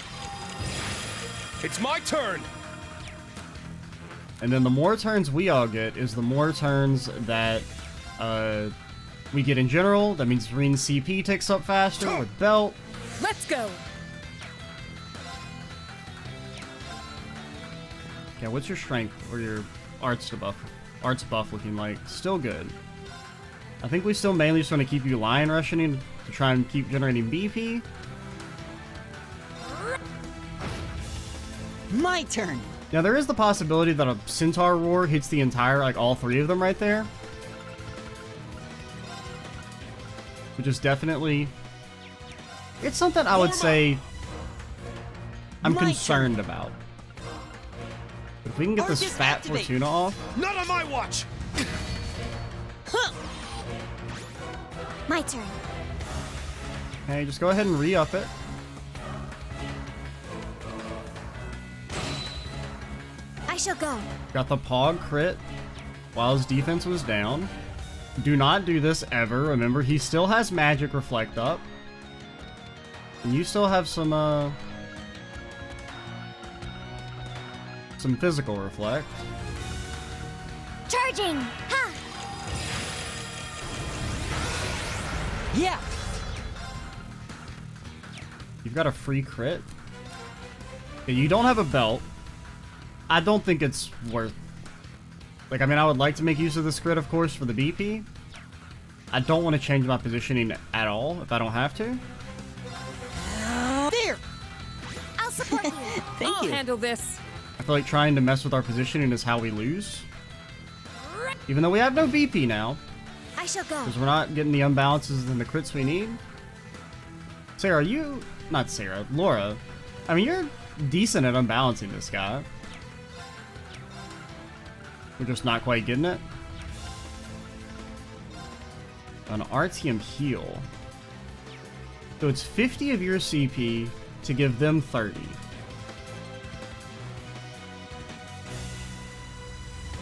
It's my turn. And then the more turns we all get is the more turns that we get in general. That means Reen's CP ticks up faster with belt. Let's go! Okay, what's your strength or your arts buff looking like? Still good. I think we still mainly just want to keep you lion rushing to try and keep generating BP. My turn. Now there is the possibility that a Centaur Roar hits the entire, like all 3 of them right there. Which is definitely... It's something I would say I'm My concerned about. But if we can get this Arcus fat activate. Fortuna off... Not on my watch. Huh. My turn. Okay, just go ahead and re-up it. I shall go. Got the Pog crit while his defense was down. Do not do this ever. Remember, he still has magic reflect up. And you still have some physical reflect. Charging! Ha! Yeah. You've got a free crit. Yeah, you don't have a belt. I don't think it's worth... Like, I mean, I would like to make use of this crit, of course, for the BP. I don't want to change my positioning at all, if I don't have to. There. I'll support you. Thank I'll you. handle this. I feel like trying to mess with our positioning is how we lose. Even though we have no BP now, I shall go. because we're not getting the unbalances and the crits we need. Sarah, you... Not Sarah, Laura. I mean, you're decent at unbalancing this guy. We're just not quite getting it. An RTM heal. So it's 50 of your CP to give them 30.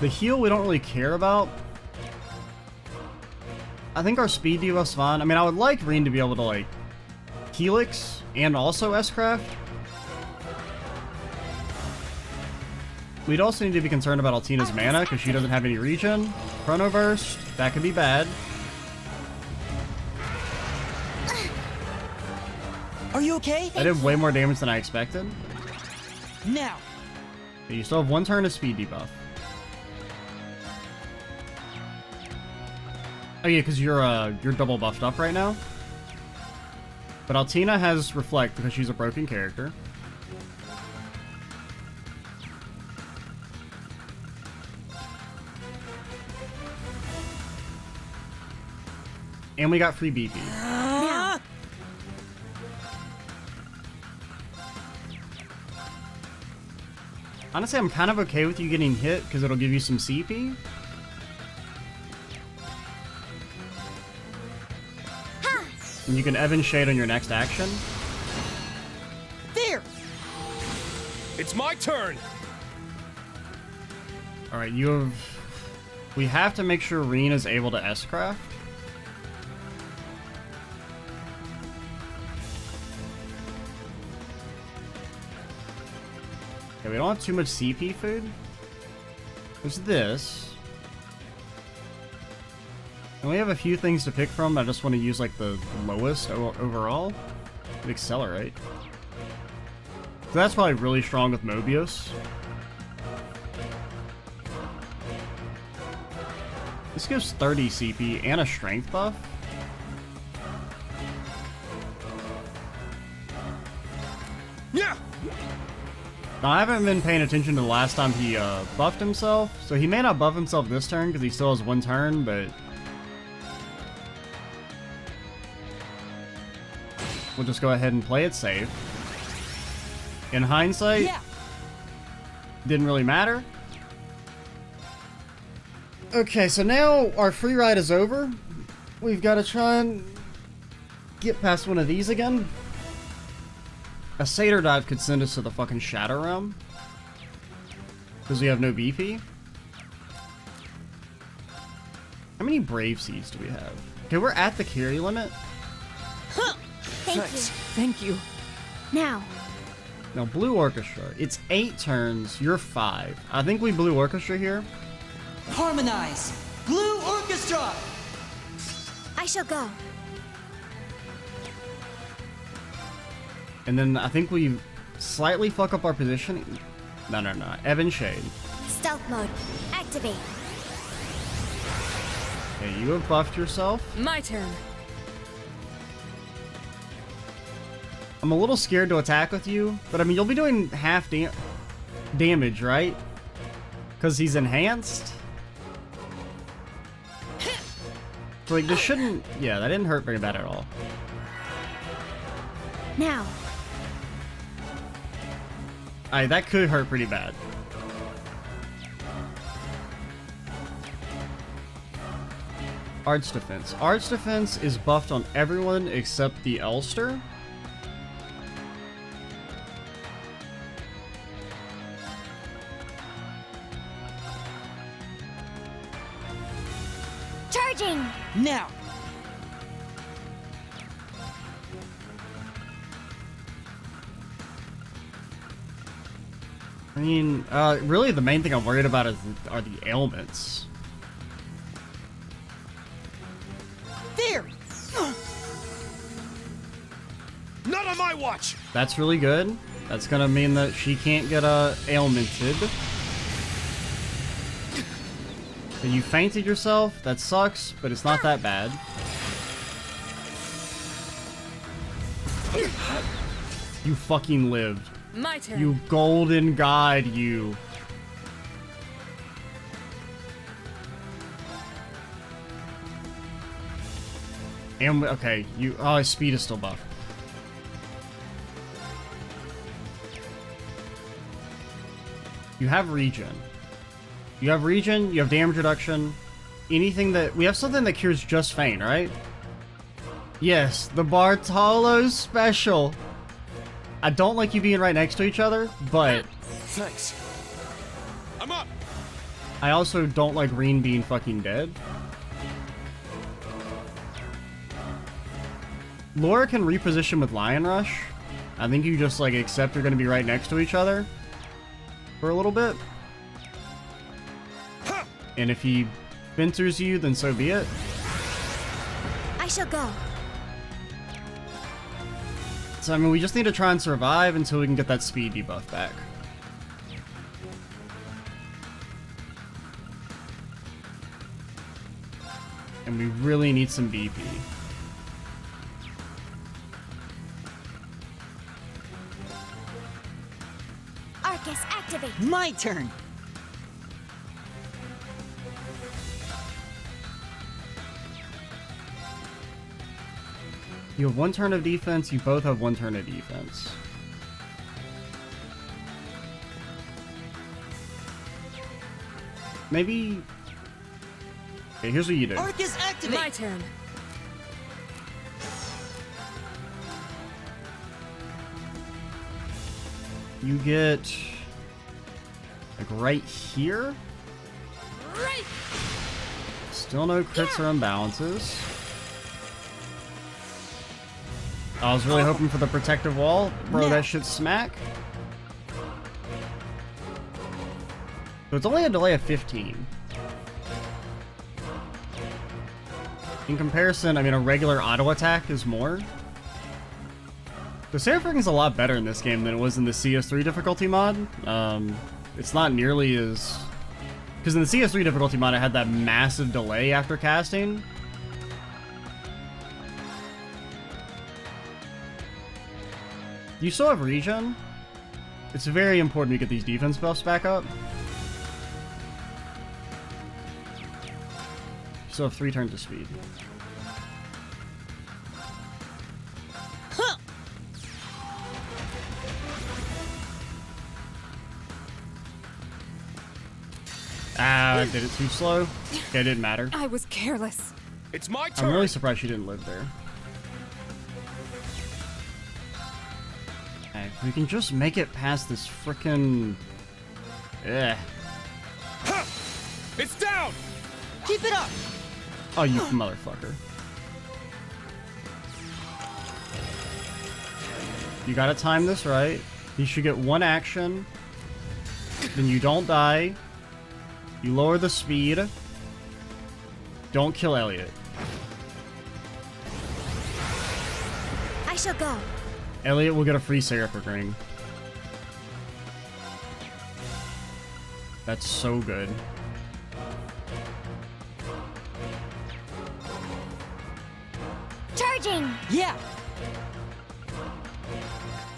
The heal we don't really care about. I think our speed debuff's fine. I mean, I would like Reen to be able to, like, Helix and also S-Craft. We'd also need to be concerned about Altina's mana, because she doesn't have any regen. Chrono Burst, that could be bad. Are you okay? I did way more damage than I expected. Now. But you still have 1 turn of speed debuff. Oh yeah, because you're double buffed up right now. But Altina has Reflect because she's a broken character. And we got free BP. Honestly, I'm kind of okay with you getting hit because it'll give you some CP. And you can Evan Shade on your next action. There. It's my turn. All right, you have. We have to make sure Reen is able to S-craft. Okay, we don't have too much CP food. There's this. And we have a few things to pick from. I just want to use like the lowest overall. Accelerate. So that's probably really strong with Mobius. This gives 30 CP and a strength buff. Yeah. Now, I haven't been paying attention to the last time he buffed himself, so he may not buff himself this turn because he still has 1 turn, but we'll just go ahead and play it safe. In hindsight, Yeah. didn't really matter. Okay, so now our free ride is over. We've got to try and get past one of these again. A Satyr Dive could send us to the fucking Shadow Realm. Because we have no BP. How many Brave Seeds do we have? Okay, we're at the carry limit. Thank you. Now. Now, Blue Orchestra. It's 8 turns. You're 5. I think we Blue Orchestra here. Harmonize. Blue Orchestra. I shall go. And then I think we slightly fuck up our position. No. Evan Shade. Stealth mode. Activate. Okay, you have buffed yourself. My turn. I'm a little scared to attack with you, but I mean, you'll be doing half damage, right? Because he's enhanced. So, like, this shouldn't... Yeah, that didn't hurt very bad at all. Now. Alright, that could hurt pretty bad. Arch Defense. Arch Defense is buffed on everyone except the Elster. Charging. Now. I mean, really the main thing I'm worried about are the ailments. There. Not on my watch. That's really good. That's gonna mean that she can't get ailmented. So you fainted yourself. That sucks, but it's not that bad. You fucking lived. My turn. You golden god, you. And, okay, his speed is still buffed. You have regen. You have regen, you have damage reduction. Anything that... We have something that cures just faint, right? Yes, the Bartolo special. I don't like you being right next to each other, but... Thanks. I'm up. I also don't like Reen being fucking dead. Laura can reposition with Lion Rush. I think you just, like, accept you're gonna be right next to each other for a little bit. And if he pincers you, then so be it. I shall go. So, I mean, we just need to try and survive until we can get that speed debuff back. And we really need some BP. Arcus, activate. My turn. You have 1 turn of defense, you both have 1 turn of defense. Maybe... Okay, here's what you do. Arcus, activate. My turn. You get... like right here? Right. Still no crits or imbalances. I was really hoping for the protective wall. Bro, that shit's smack. So it's only a delay of 15. In comparison, I mean, a regular auto attack is more. The Seraphing's a lot better in this game than it was in the CS3 difficulty mod. It's not nearly as... Because in the CS3 difficulty mod, it had that massive delay after casting. You still have regen. It's very important to get these defense buffs back up. You still have 3 turns of speed. Huh. Ah, did it too slow? Okay, it didn't matter. I was careless. It's my turn. I'm really surprised she didn't live there. Okay, if we can just make it past this frickin'... Ugh. Ha! It's down. Keep it up. Oh, you motherfucker. You gotta time this right. You should get 1 action. Then you don't die. You lower the speed. Don't kill Elliot. I shall go. Elliot will get a free Seraphic ring. That's so good. Charging. Yeah.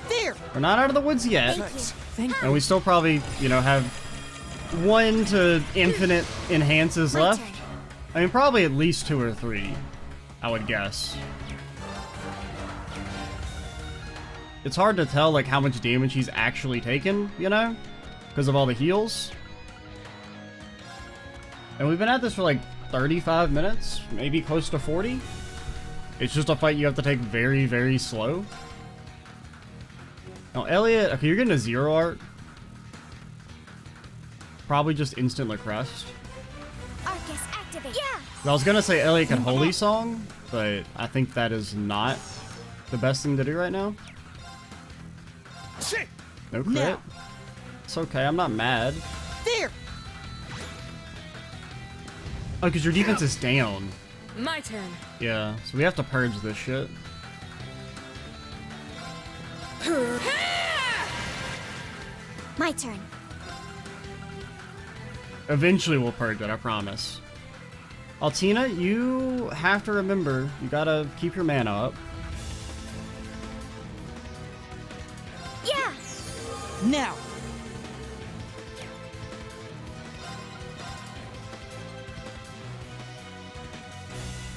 There. We're not out of the woods yet. Thank you. Thank And we still probably, you know, have 1 to infinite enhances My left. turn. I mean, probably at least 2 or 3, I would guess. It's hard to tell, like, how much damage he's actually taken, you know? Because of all the heals. And we've been at this for, like, 35 minutes, maybe close to 40. It's just a fight you have to take very, very slow. Now, Elliot, okay, you're getting a 0 art. Probably just instant crest. Arcus, activate. Yeah. I was gonna say Elliot can Holy Song, but I think that is not the best thing to do right now. Shit. No crit. Now. It's okay, I'm not mad. There. Oh, because your defense is down. My turn. Yeah, so we have to purge this shit. My turn. Eventually we'll purge it, I promise. Altina, you have to remember, you gotta keep your mana up. Yeah. Now.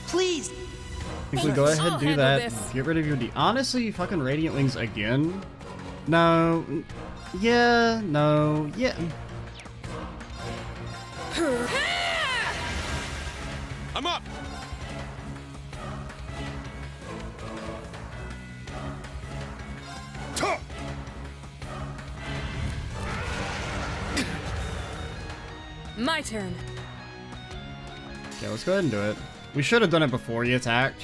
Please. I think we go ahead I'll and do handle that. this. Get rid of your honestly, fucking Radiant Wings again? No. Yeah, no, yeah. I'm up. Tuh! My turn. Okay, let's go ahead and do it. We should have done it before he attacked,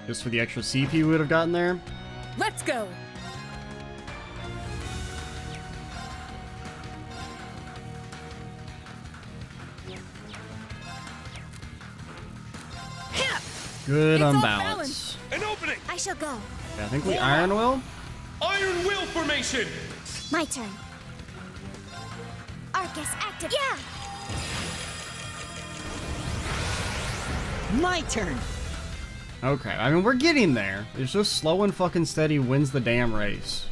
just for the extra CP we would have gotten there. Let's go. Good It's off unbalance. An opening! I shall go. Okay, I think we Iron Will. Iron Will formation! My turn. Arcus active. Yeah! My turn. Okay, I mean, we're getting there. It's just slow and fucking steady wins the damn race.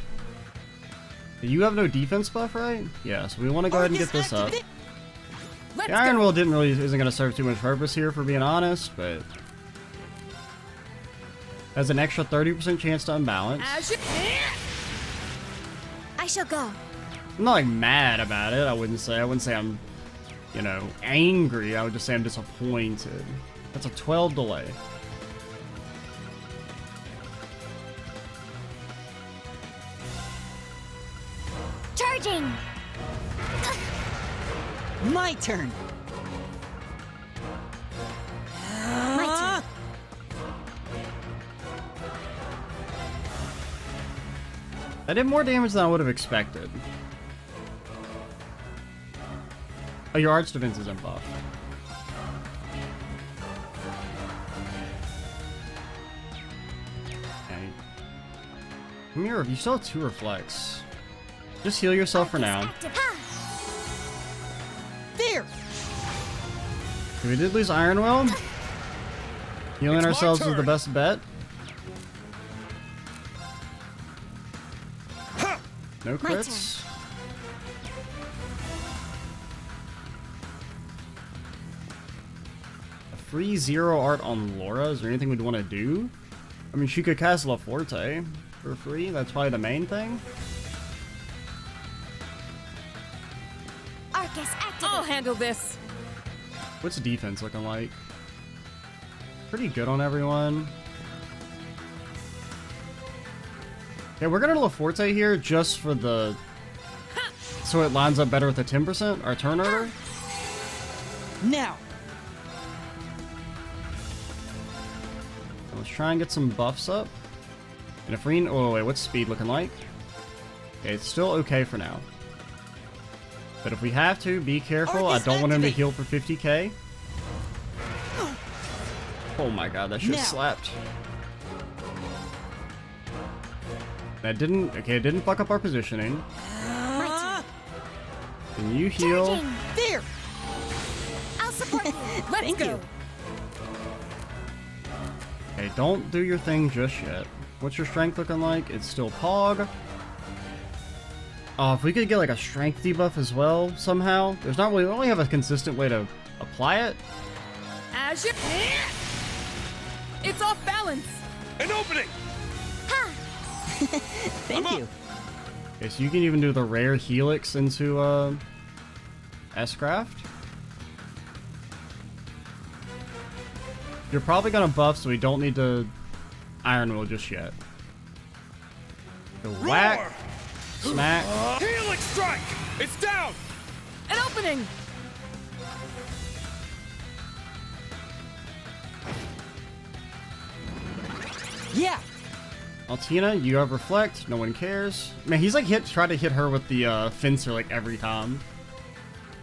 You have no defense buff, right? Yeah, so we want to go ahead and get this up. Let's The Iron go. Will isn't going to serve too much purpose here, for being honest, but has an extra 30% chance to unbalance. As you. I shall go. I'm not like mad about it. I wouldn't say I'm, you know, angry. I would just say I'm disappointed. That's a 12 delay. Charging! My turn. My turn. I did more damage than I would have expected. Oh, your arch defense isn't buffed. Okay. Come here, you still have 2 reflex. Just heal yourself for now. Active. Ha! There. Okay, we did lose Iron Will. Healing It's my ourselves is the turn. best bet. No My crits. A free 0 art on Laura. Is there anything we'd want to do? I mean, she could cast La Forte for free. That's probably the main thing. Arcus active. I'll handle this. What's defense looking like? Pretty good on everyone. Okay, we're gonna La Forte here just for the... so it lines up better with the 10%, our turn order. Now. Let's try and get some buffs up. And if we... oh, wait, what's speed looking like? Okay, it's still okay for now. But if we have to, be careful. I Arcus don't want him to activate. heal for 50k. Oh my god, that shit Now. slapped. That didn't... okay, it didn't fuck up our positioning. My Can you turn. heal? Charging. There. I'll support you. Let's Thank go. you. Okay, don't do your thing just yet. What's your strength looking like? It's still Pog. Oh, if we could get like a strength debuff as well somehow. There's not really... we only have a consistent way to apply it. As you. It's off balance. An opening! Ha! Thank you. Okay, so you can even do the rare Helix into S-Craft. You're probably gonna buff, so we don't need to Iron Will just yet. The whack, Roar! smack. Helix strike! It's down! An opening. Yeah. Altina, you have Reflect. No one cares. Man, he's like tried to hit her with the fencer like every time.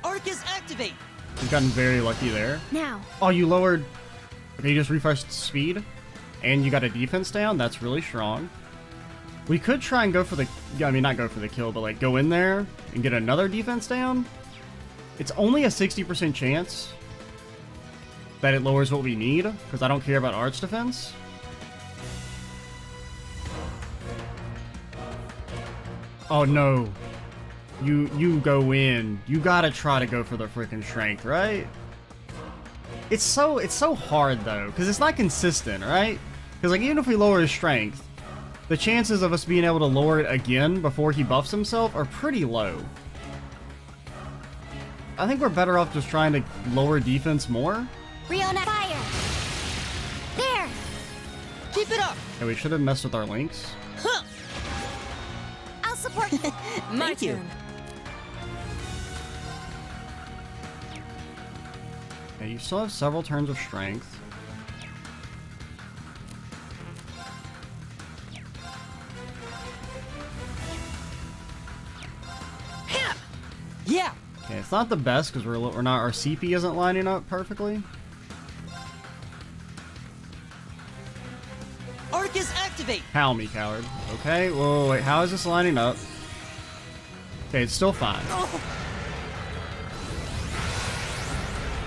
Arcus activate. He's gotten very lucky there. Now. Oh, you lowered... okay, you just refreshed speed, and you got a defense down. That's really strong. We could try and go for the... I mean, not go for the kill, but like go in there and get another defense down. It's only a 60% chance that it lowers what we need, because I don't care about arch defense. Oh no. You go in. You gotta try to go for the freaking strength, right? It's so hard though, because it's not consistent, right? Because like even if we lower his strength, the chances of us being able to lower it again before he buffs himself are pretty low. I think we're better off just trying to lower defense more. Riona fire. There. Keep it up. And we should have messed with our links. Huh. I'll support you. My Thank you. turn. Okay, you still have several turns of strength. Yeah. Okay, it's not the best because we're not, our CP isn't lining up perfectly. Arcus activate! Howl me, coward. Okay, whoa, wait, how is this lining up? Okay, it's still fine.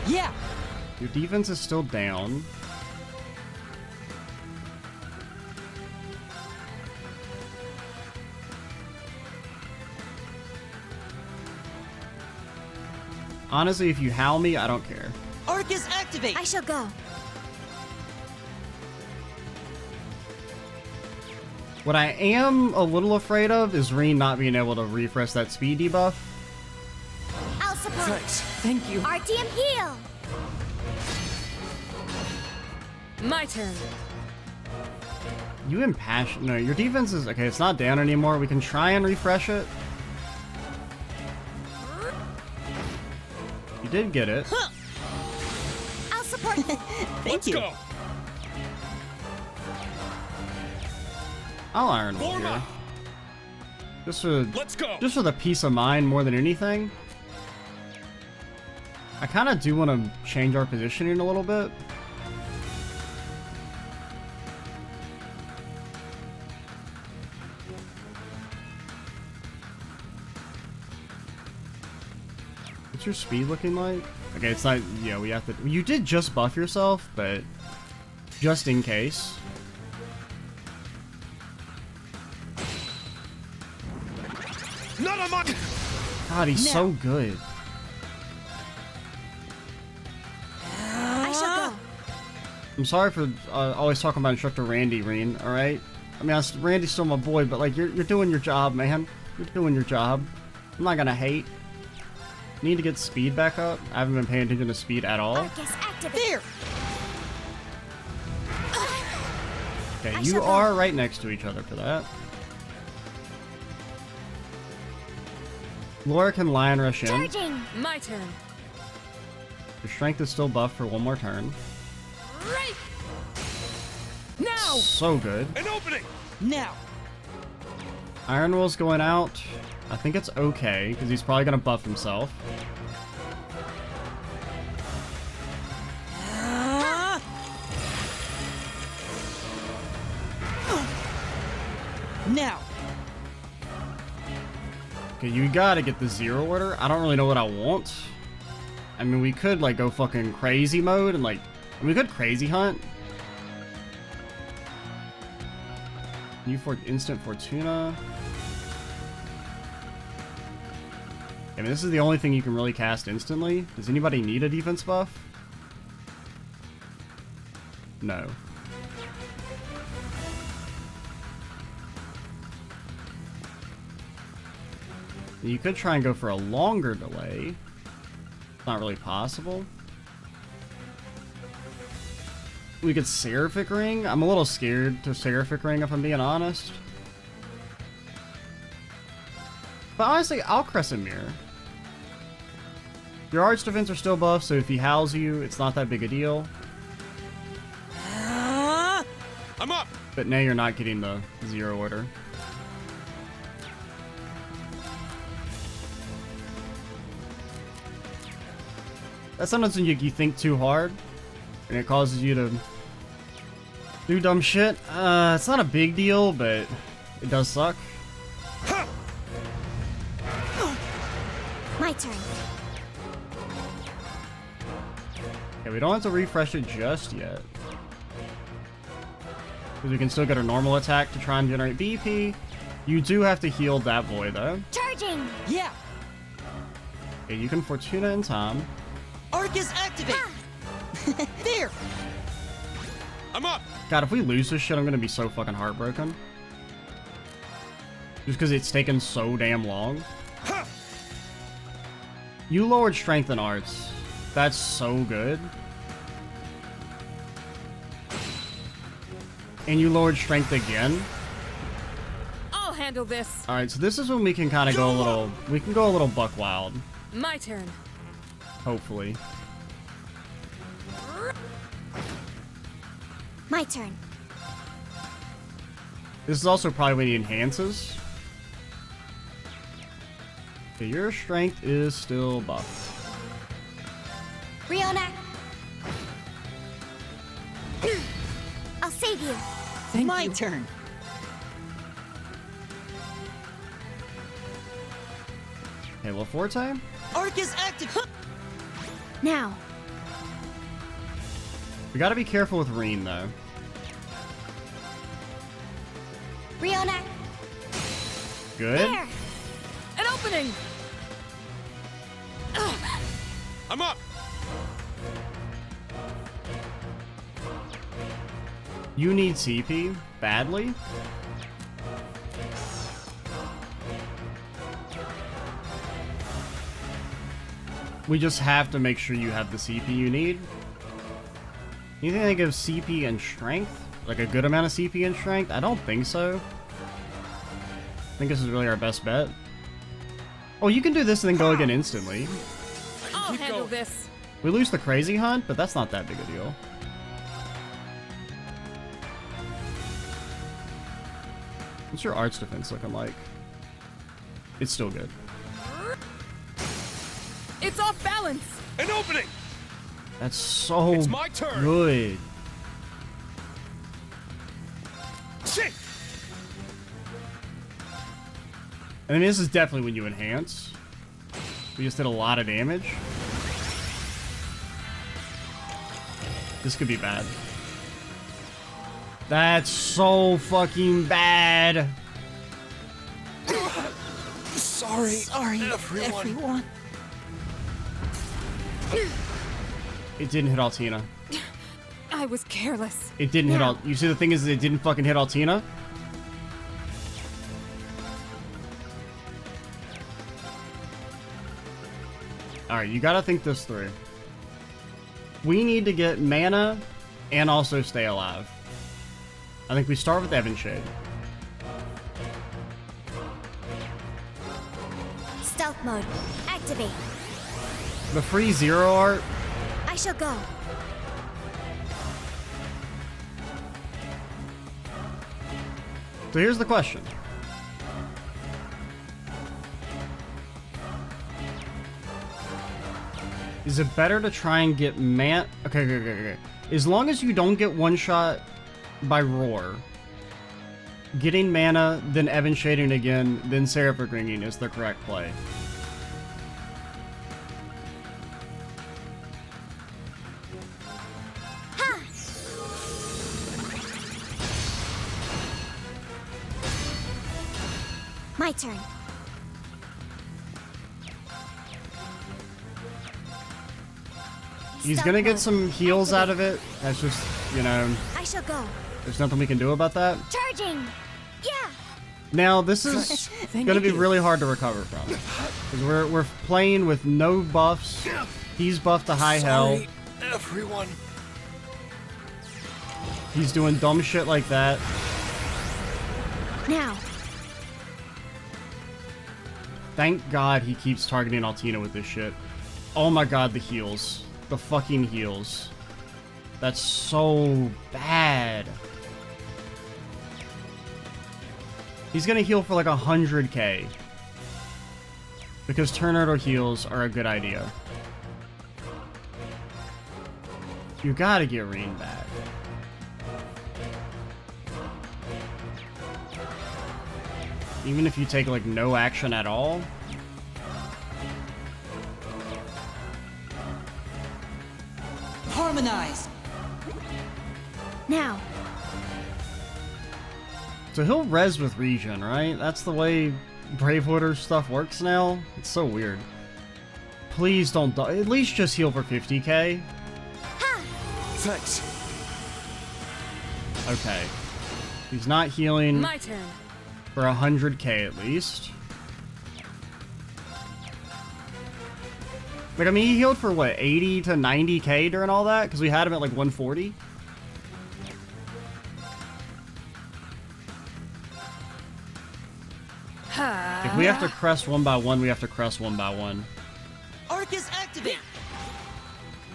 Yeah! Your defense is still down. Honestly, if you howl me, I don't care. Arcus activate! I shall go. What I am a little afraid of is Reen not being able to refresh that speed debuff. I'll support. Thanks. Thank you. RTM heal. My turn. You impassion. No, your defense is okay. It's not down anymore. We can try and refresh it. You did get it. I'll support. Thank Let's you. go. I'll iron will Form here. up. Just for Let's go. just for the peace of mind more than anything. I kind of do want to change our positioning a little bit. What's your speed looking like? Okay, it's not. Yeah, we have to. You did just buff yourself, but just in case. None of my. God, he's so good. I shall go. I'm sorry for always talking about Instructor Randy, Reen, alright? I mean, Randy's still my boy, but, like, you're doing your job, man. You're doing your job. I'm not gonna hate. Need to get speed back up. I haven't been paying attention to speed at all. Arcus activate. There! Okay, I you shall go. are right next to each other for that. Laura can Lion Rush in. Charging. My turn. Your strength is still buffed for one more turn. Right. Now. So good. An opening. Now! Iron Will's going out. I think it's okay, because he's probably gonna buff himself. Now! Okay, you gotta get the zero order. I don't really know what I want. I mean, we could, like, go fucking crazy mode and, like, we could crazy hunt. New for instant Fortuna. I mean, this is the only thing you can really cast instantly. Does anybody need a defense buff? No. You could try and go for a longer delay. It's not really possible. We could Seraphic Ring. I'm a little scared to Seraphic Ring if I'm being honest. But honestly, I'll Crescent Mirror. Your arch defense are still buffed, so if he howls you, it's not that big a deal. I'm up. But now you're not getting the zero order. That's sometimes when you think too hard, and it causes you to do dumb shit. It's not a big deal, but it does suck. My turn. Okay, we don't have to refresh it just yet. Because we can still get a normal attack to try and generate BP. You do have to heal that boy, though. Charging. Yeah! Okay, you can Fortuna in time. Arcus activate! There! I'm up. God, if we lose this shit, I'm gonna be so fucking heartbroken. Just because it's taken so damn long. You lowered strength and arts. That's so good. And you lowered strength again. I'll handle this. Alright, so this is when we can kind of go a little... We can go a little buck wild. My turn. Hopefully. My turn. This is also probably when he enhances. Okay, your strength is still buffed. Riona. I'll save you. My turn. Okay, well, Forte? Arc is active. Now. We gotta be careful with Reen, though. Riona. Good. There. An opening! I'm up. You need CP badly. We just have to make sure you have the CP you need. You think they give CP and strength? Like a good amount of CP and strength? I don't think so. I think this is really our best bet. Oh, you can do this and then go again instantly. I'll Keep handle going. this. We lose the crazy hunt, but that's not that big a deal. What's your arts defense looking like? It's still good. It's off balance. An opening. That's so It's my turn. good. Shit. I mean, this is definitely when you enhance. We just did a lot of damage. This could be bad. That's so fucking bad. Sorry, everyone. It didn't hit Altina. I was careless. It didn't hit all. You see, the thing is, it didn't fucking hit Altina. Alright, you gotta think this through. We need to get mana and also stay alive. I think we start with Evanshade. Stealth mode. Activate. The free zero art. I shall go. So here's the question. Is it better to try and get okay. As long as you don't get one shot by Roar, getting mana, then Evan shading again, then Seraphic Ringing is the correct play. My turn. He's Stealth gonna get mode. some heals out Activate. of it. That's just, you know, I shall go. there's nothing we can do about that. Charging. Yeah. Now, this is gonna be really hard to recover from. Because we're playing with no buffs. He's buffed to high hell. Sorry, everyone. He's doing dumb shit like that. Now. Thank God he keeps targeting Altina with this shit. Oh my God, the heals. The fucking heals. That's so bad. He's gonna heal for like 100k. Because Tornado heals are a good idea. You gotta get Reen back. Even if you take like no action at all. Harmonize. Now. So he'll res with regen, right? That's the way Brave Order stuff works now? It's so weird. Please don't die. At least just heal for 50k. Thanks. Okay. He's not healing My turn. for 100k at least. Like, I mean, he healed for what, 80 to 90k during all that? Because we had him at like 140? If we have to crest one by one, we have to crest one by one. Arc is activate.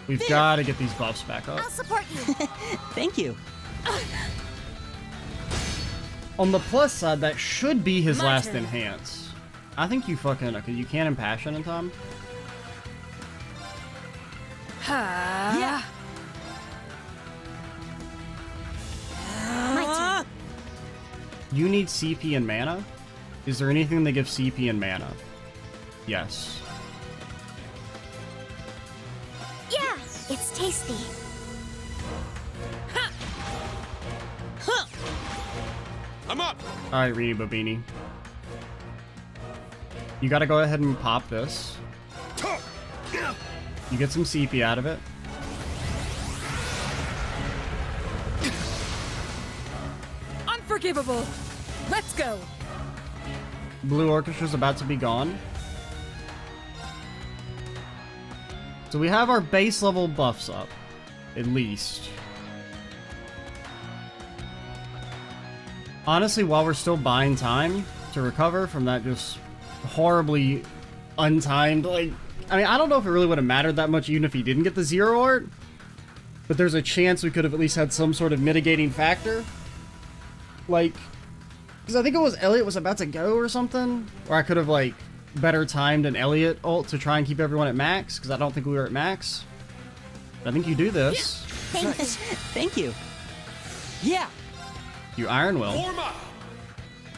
We've got to get these buffs back up. I'll support you. Thank you. On the plus side, that should be his My last turn. enhance. I think you fucking... Okay, you can't impassion in time. Yeah. My turn. You need CP and mana? Is there anything that gives CP and mana? Yes. Yeah, it's tasty. I'm up. Alright, Rini Bobini. You gotta go ahead and pop this. You get some CP out of it. Unforgivable. Let's go. Blue Orchestra's about to be gone. So we have our base level buffs up, at least. Honestly, while we're still buying time to recover from that just horribly untimed, like, I mean, I don't know if it really would have mattered that much even if he didn't get the zero art, but there's a chance we could have at least had some sort of mitigating factor. Like, because I think it was Elliot was about to go or something, or I could have, like, better timed an Elliot ult to try and keep everyone at max, because I don't think we were at max. But I think you do this. Nice. Thank you. Yeah. You Iron Will. Warm up.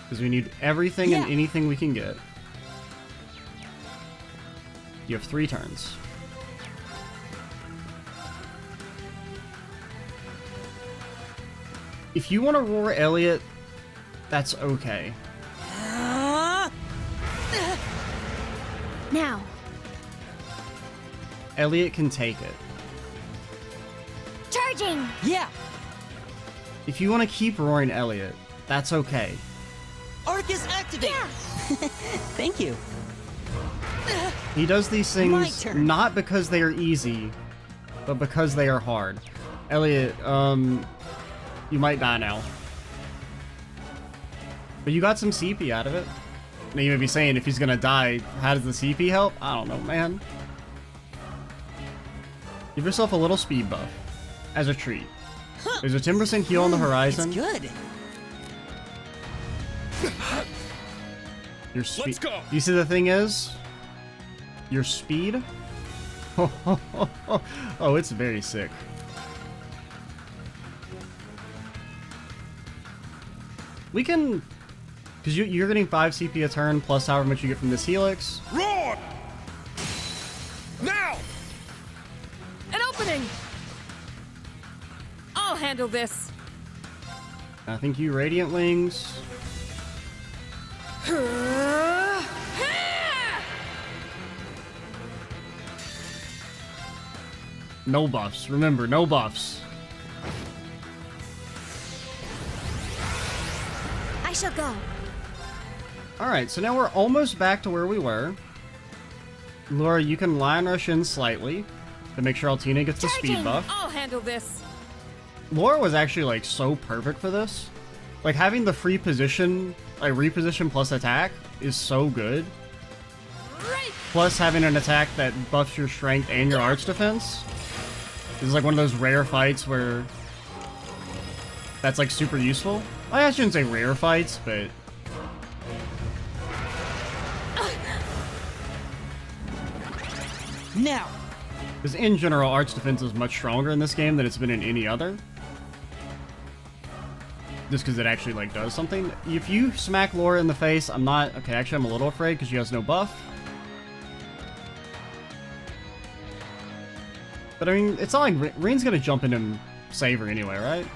Because we need everything and anything we can get. You have 3 turns. If you want to roar Elliot, that's okay. Now. Elliot can take it. Charging! Yeah. If you want to keep roaring Elliot, that's okay. Arcus activate. Yeah. Thank you. He does these My things turn. not because they are easy, but because they are hard. Elliot, you might die now. But you got some CP out of it. Now you may be saying, if he's gonna die, how does the CP help? I don't know, man. Give yourself a little speed buff as a treat. There's a 10% heal on the horizon. It's good. Your speed. Let's go. You see, the thing is, your speed. Oh, it's very sick. We can, because you're getting 5 CP a turn plus however much you get from this Helix. Roar. Now. An opening. I'll handle this. I think you Radiant Wings. No buffs. Remember, no buffs. I shall go. Alright, so now we're almost back to where we were. Laura, you can line rush in slightly to make sure Altina gets the speed Charging. buff. I'll handle this. Laura was actually, like, so perfect for this. Like, having the free position, like, reposition plus attack is so good. Right. Plus having an attack that buffs your strength and your arch defense. This is like one of those rare fights where that's, like, super useful. I shouldn't say rare fights, but Now. because in general, arch defense is much stronger in this game than it's been in any other. Just because it actually, like, does something. If you smack Laura in the face, I'm not... Okay, actually, I'm a little afraid because she has no buff. But, I mean, it's not like Reen's gonna jump in and save her anyway, right?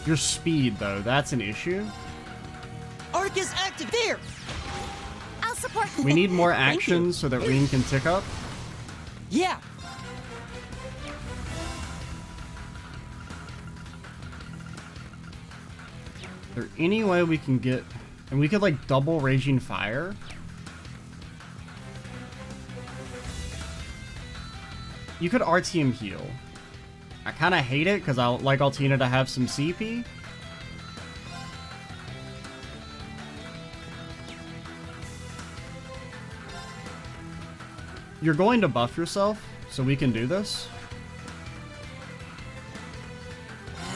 Your speed, though, that's an issue. Arcus active there. I'll support. We need more Thank you. actions so that Reen can tick up. Yeah. Is there any way we can get... And we could, like, double Raging Fire? You could RTM heal. I kind of hate it, because I like Altina to have some CP. You're going to buff yourself, so we can do this.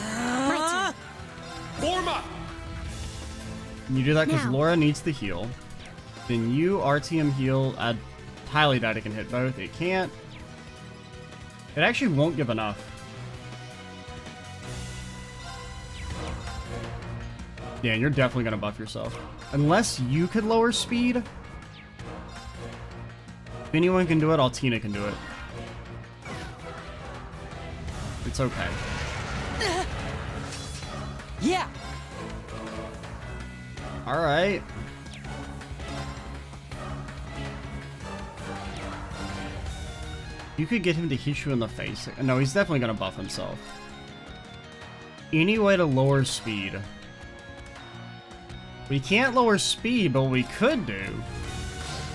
My Warm up. And you do that because Now. Laura needs the heal. Then you RTM heal. I highly doubt it can hit both. It can't. It actually won't give enough. Yeah, you're definitely gonna buff yourself. Unless you could lower speed. If anyone can do it, Altina can do it. It's okay. Yeah. Alright. You could get him to hit you in the face. No, he's definitely gonna buff himself. Any way to lower speed. We can't lower speed, but what we could do.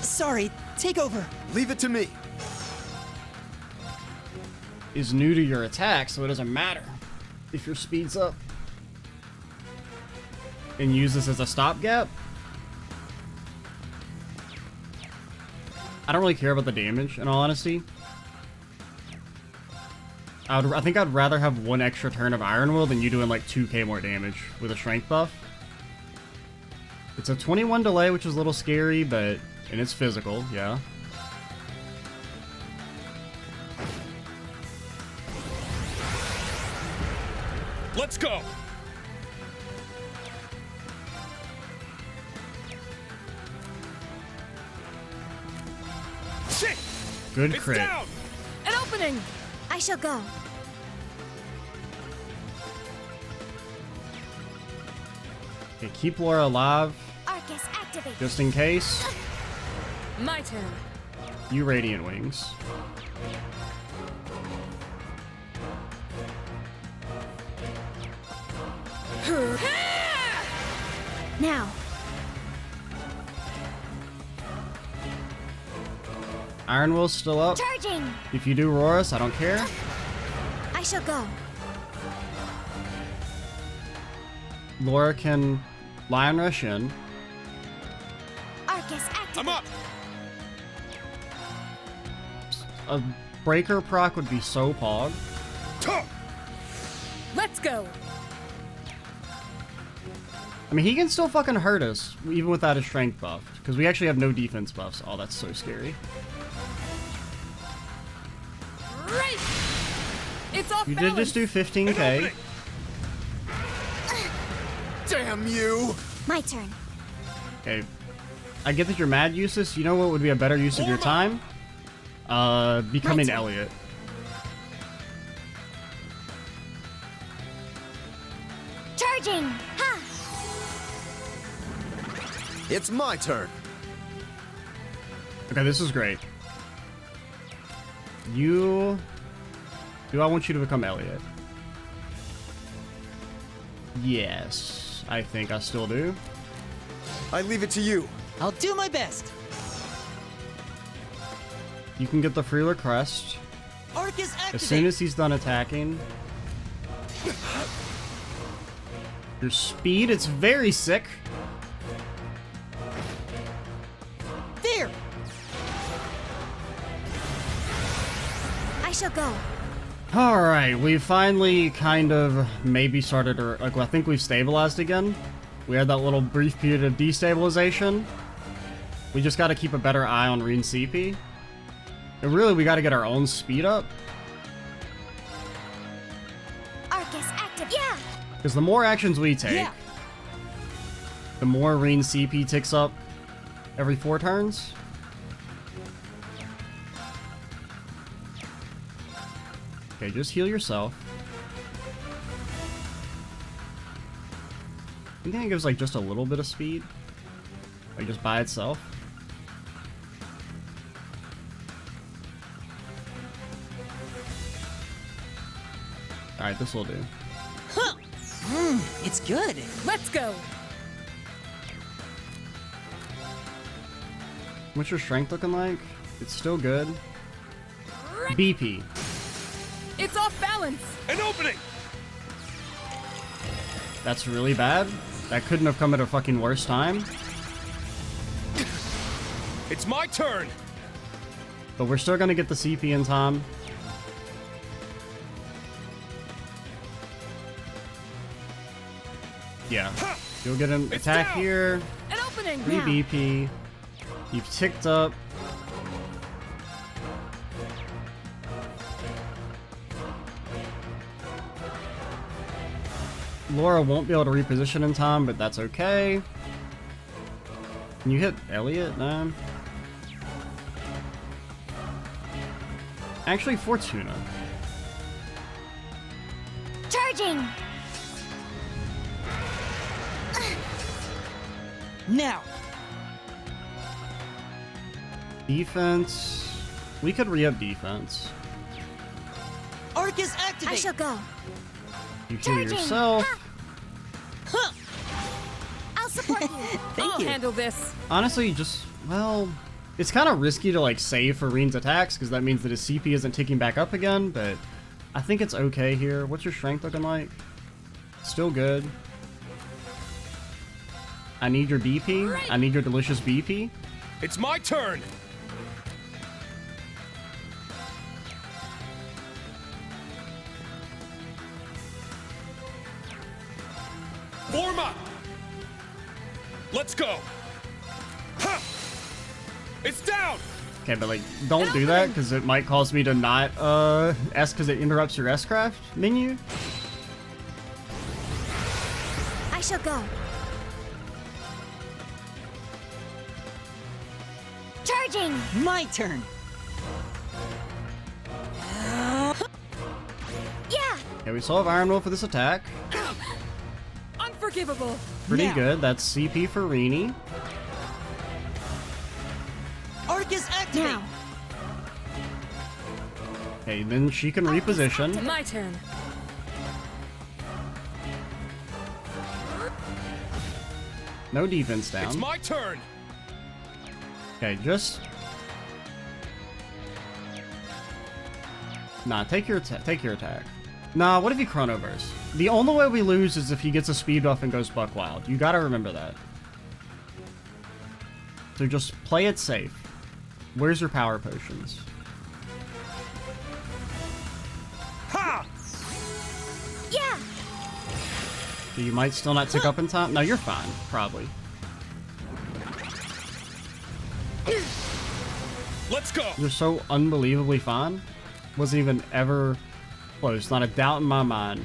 Sorry, take over. Leave it to me. Is new to your attack, so it doesn't matter if your speed's up. And use this as a stopgap. I don't really care about the damage, in all honesty. I think I'd rather have one extra turn of Iron Will than you doing like 2k more damage with a strength buff. It's a 21 delay, which is a little scary, but... And it's physical, yeah. Let's go. Shit! Good It's crit. down. An opening! I shall go. Okay, keep Laura alive, Arcus activate. just in case. My turn. You Radiant Wings. Now. Iron Will's still up. Charging. If you do Rorus, I don't care. I shall go. Laura can Lion Rush in. Arcus activate. I'm up. A Breaker proc would be so pog. Tuh. Let's go! I mean, he can still fucking hurt us, even without his strength buff. Because we actually have no defense buffs. Oh, that's so scary. Right! It's off You balance! did just do 15k. Damn you! My turn. Okay. I get that you're mad, Eustace. You know what would be a better use of your time? Becoming turn. Elliot. Charging. Ha! It's my turn. Okay, this is great. Do I want you to become Elliot? Yes, I think I still do. I leave it to you. I'll do my best. You can get the Freeler Crest. Arcus activate. As soon as he's done attacking. Your speed, it's very sick. There. I shall go. Alright, we finally kind of maybe started to, like, I think we've stabilized again. We had that little brief period of destabilization. We just gotta keep a better eye on Reen CP. And really, we gotta get our own speed up. Arcus active. Yeah. Because the more actions we take, Yeah. the more Reen CP ticks up every 4 turns. Okay, just heal yourself. I think it gives like just a little bit of speed. Like just by itself. Alright, this will do. Huh. It's good. Let's go! What's your strength looking like? It's still good. BP. It's off balance! An opening. That's really bad. That couldn't have come at a fucking worse time. It's my turn. But we're still gonna get the CP in time. Yeah. You'll get an It's attack down. here. An opening! 3 Now. BP. You've ticked up. Laura won't be able to reposition in time, but that's okay. Can you hit Elliot? No. Actually, Fortuna. Charging! Now! Defense. We could re-up defense. Arcus I activate! shall go. You heal Charging! yourself. Huh. I'll support you. Thank I'll you. handle this. Honestly, just, well, it's kind of risky to like save for Reen's attacks because that means that his CP isn't ticking back up again, but I think it's okay here. What's your strength looking like? Still good. I need your BP. I need your delicious BP. It's my turn. Form up. Let's go. Ha! It's down. Okay, but like, don't do that because it might cause me to not S because it interrupts your S-Craft menu. I shall go. Charging! My turn! Yeah! Okay, we still have Iron Will for this attack. Unforgivable. Pretty Now. good. That's CP for Reenie. Arcus activate! Now! Okay, then she can reposition. My turn. No defense It's down. my turn. Okay, just... Nah, take your attack. Nah, what if he Chronoverse? The only way we lose is if he gets a speed buff and goes buck wild. You gotta remember that. So just play it safe. Where's your power potions? Ha! Yeah! So you might still not tick up in time? No, you're fine, probably. Let's go. You're so unbelievably fine. Wasn't even ever close. Not a doubt in my mind.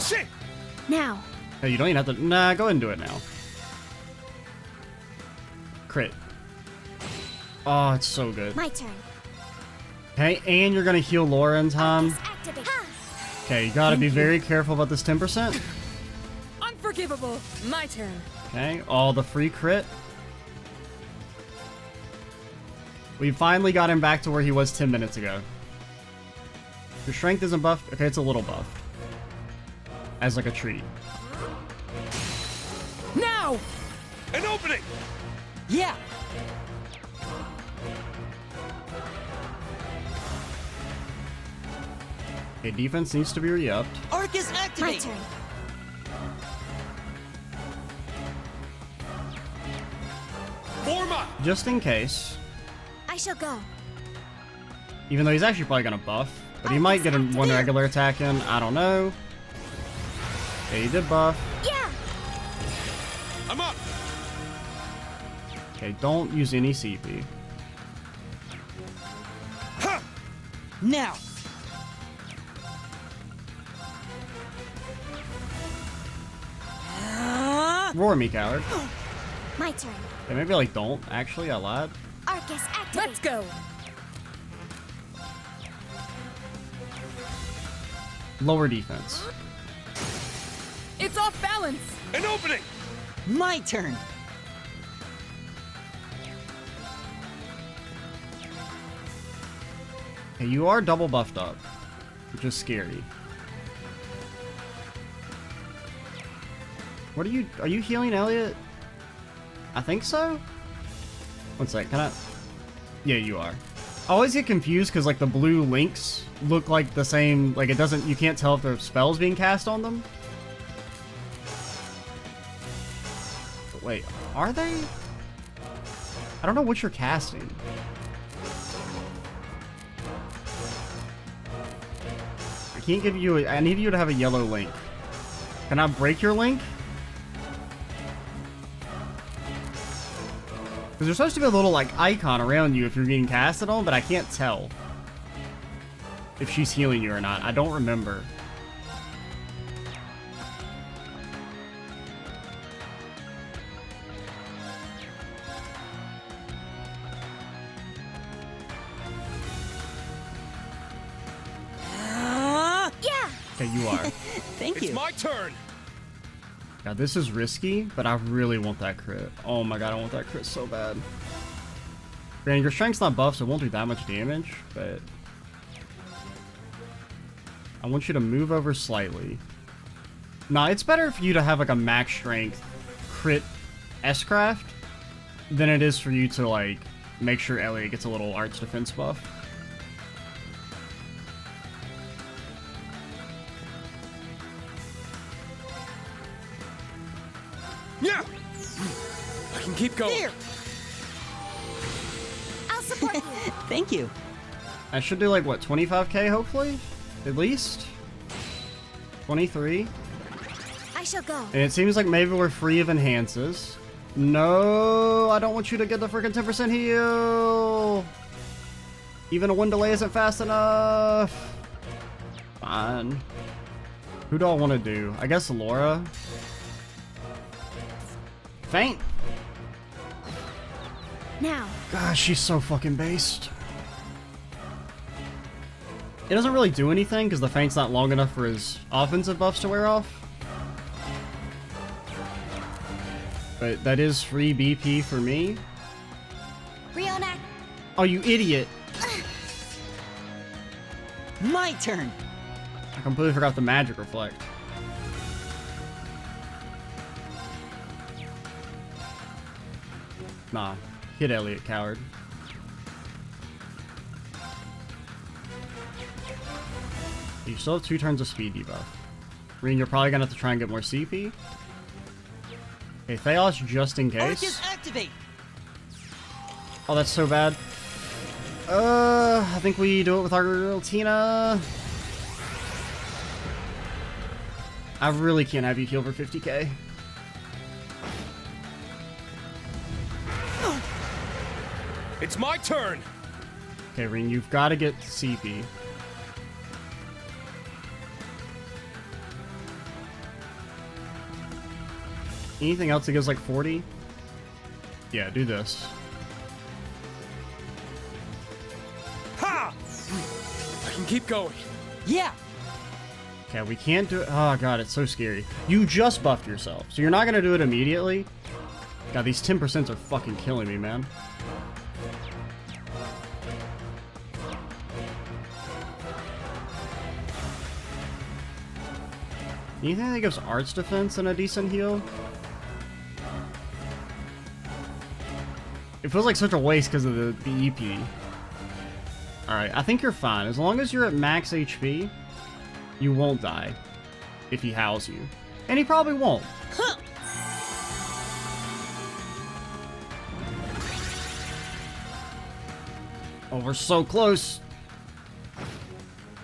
Shit. Now! Hey, you don't even have to... Nah, go ahead and do it now. Crit. Oh, it's so good. My turn. Okay, and you're gonna heal Laura in time. Arcus activate. Ha! Okay, you gotta be very careful about this 10%. Unforgivable. My turn. Okay, all the free crit. We finally got him back to where he was 10 minutes ago. Your strength isn't buffed. Okay, it's a little buffed. As like a treat. Now! An opening. Yeah! Okay, defense needs to be re-upped. Arcus My activate! turn. Form up. Just in case. I shall go. Even though he's actually probably gonna buff. But he might get one regular attack in. I don't know. Okay, he did buff. Yeah! I'm up. Okay, don't use any CP. Ha! Now! Roar me, coward. My turn. Okay, maybe like don't. Actually, I lied. Arcus activate. Let's go. Lower defense. It's off balance. An opening. My turn! Okay, you are double buffed up, which is scary. What are you healing Elliot? I think so? One sec, can I? Yeah, you are. I always get confused because like the blue links look like the same, like it doesn't, you can't tell if the spell's being cast on them. But wait, are they? I don't know what you're casting. I can't give you I need you to have a yellow link. Can I break your link? Because there's supposed to be a little, like, icon around you if you're being casted on, but I can't tell if she's healing you or not. I don't remember. Okay, you are. Thank you. It's my turn. Now, this is risky, but I really want that crit. Oh my god, I want that crit so bad. Granted, your strength's not buffed, so it won't do that much damage, but... I want you to move over slightly. Nah, it's better for you to have, like, a max strength crit S-craft than it is for you to, like, make sure Elliot gets a little arts defense buff. Yeah. I can keep going. There. I'll support you. Thank you. I should do, like, what, 25k, hopefully? At least? 23? I shall go. And it seems like maybe we're free of enhances. No, I don't want you to get the freaking 10% heal. Even a one delay isn't fast enough. Fine. Who do I want to do? I guess Laura. Faint. Now. Gosh, she's so fucking based. It doesn't really do anything because the feint's not long enough for his offensive buffs to wear off. But that is free BP for me. Reonact. Oh, you idiot. My turn. I completely forgot the magic reflect. Nah. Hit Elliot, coward. You still have 2 turns of speed debuff. Reen, you're probably gonna have to try and get more CP. Okay, Theos just in case. Arcus activate. Oh, that's so bad. I think we do it with our girl Tina. I really can't have you heal for 50k. It's my turn. Okay, Reen, you've got to get CP. Anything else that gives like 40? Yeah, do this. Ha! I can keep going. Yeah. Okay, we can't do it. Oh god, it's so scary. You just buffed yourself, so you're not gonna do it immediately. God, these 10% are fucking killing me, man. Anything that gives arts defense and a decent heal? It feels like such a waste because of the EP. Alright, I think you're fine. As long as you're at max HP, you won't die if he howls you. And he probably won't. Huh. Oh, we're so close.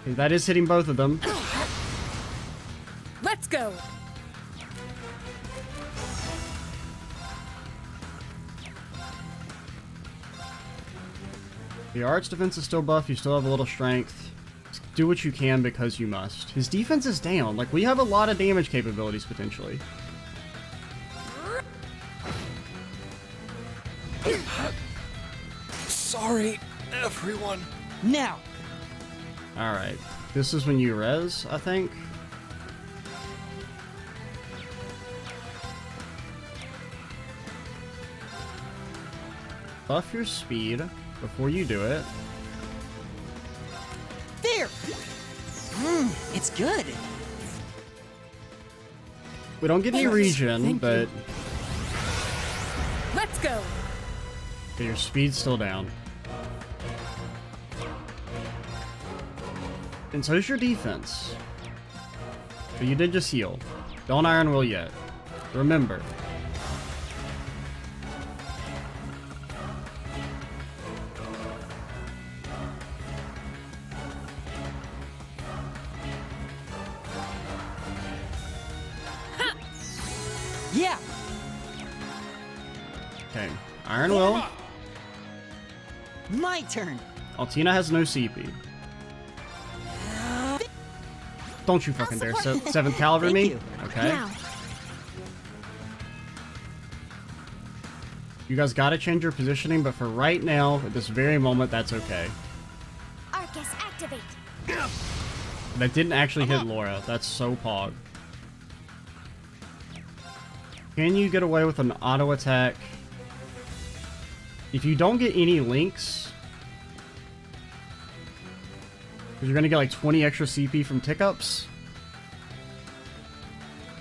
Okay, that is hitting both of them. Let's go. The arch defense is still buff. You still have a little strength. Just do what you can because you must. His defense is down. Like, we have a lot of damage capabilities potentially. Sorry, everyone. Now. Alright. This is when you res, I think. Buff your speed before you do it. There. It's good. We don't get any regen, but Let's go. okay, your speed's still down. And so is your defense. But you did just heal. Don't Iron Will yet. Remember. Yeah. Okay. Iron Will. My turn. Altina has no CP. Don't you fucking dare 7th caliber Thank me. you. Okay. Now. You guys gotta change your positioning, but for right now, at this very moment, that's okay. Arcus activate. That didn't actually hit Laura. That's so pog. Can you get away with an auto attack? If you don't get any links, because you're gonna get like 20 extra CP from tick-ups.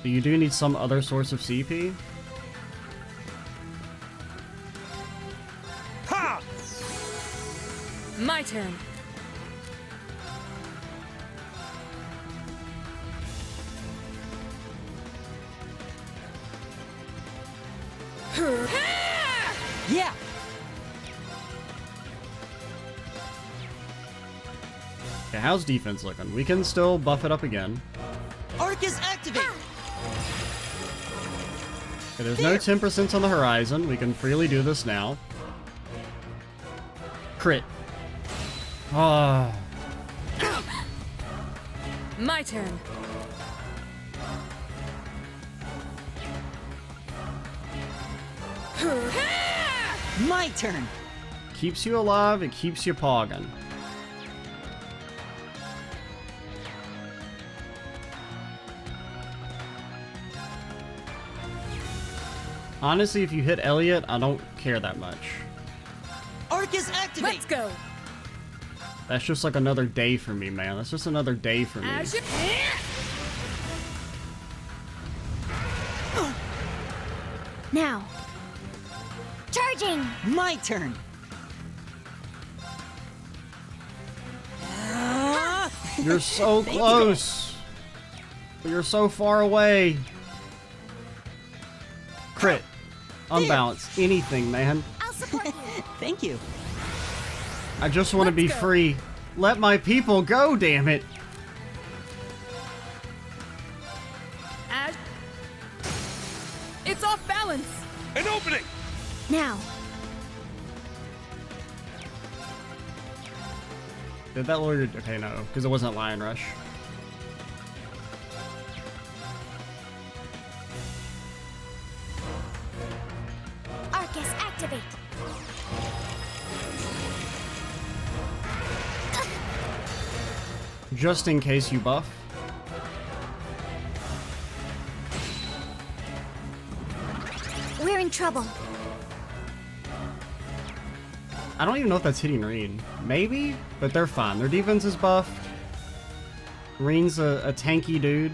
So you do need some other source of CP. Ha! My turn. Yeah! Okay, how's defense looking? We can still buff it up again. Arc is activate! Okay, there's no 10% on the horizon. We can freely do this now. Crit. Ah. My turn. My turn! Keeps you alive, it keeps you pogging. Honestly, if you hit Elliot, I don't care that much. Arc is activate! Let's go. That's just like another day for me, man. That's just another day for me. As you... Now. Charging! My turn! You're so close. But you're so far away. Crit. Unbalanced. Anything, man. I'll support you. Thank you. I just want to be Let's go. free. Let my people go, damn it. As... It's off balance. An opening! Now. Did that lure? Okay, no, because it wasn't Lion Rush. Arcus, activate. Just in case you buff. We're in trouble. I don't even know if that's hitting Reen. Maybe, but they're fine. Their defense is buffed. Reen's a tanky dude.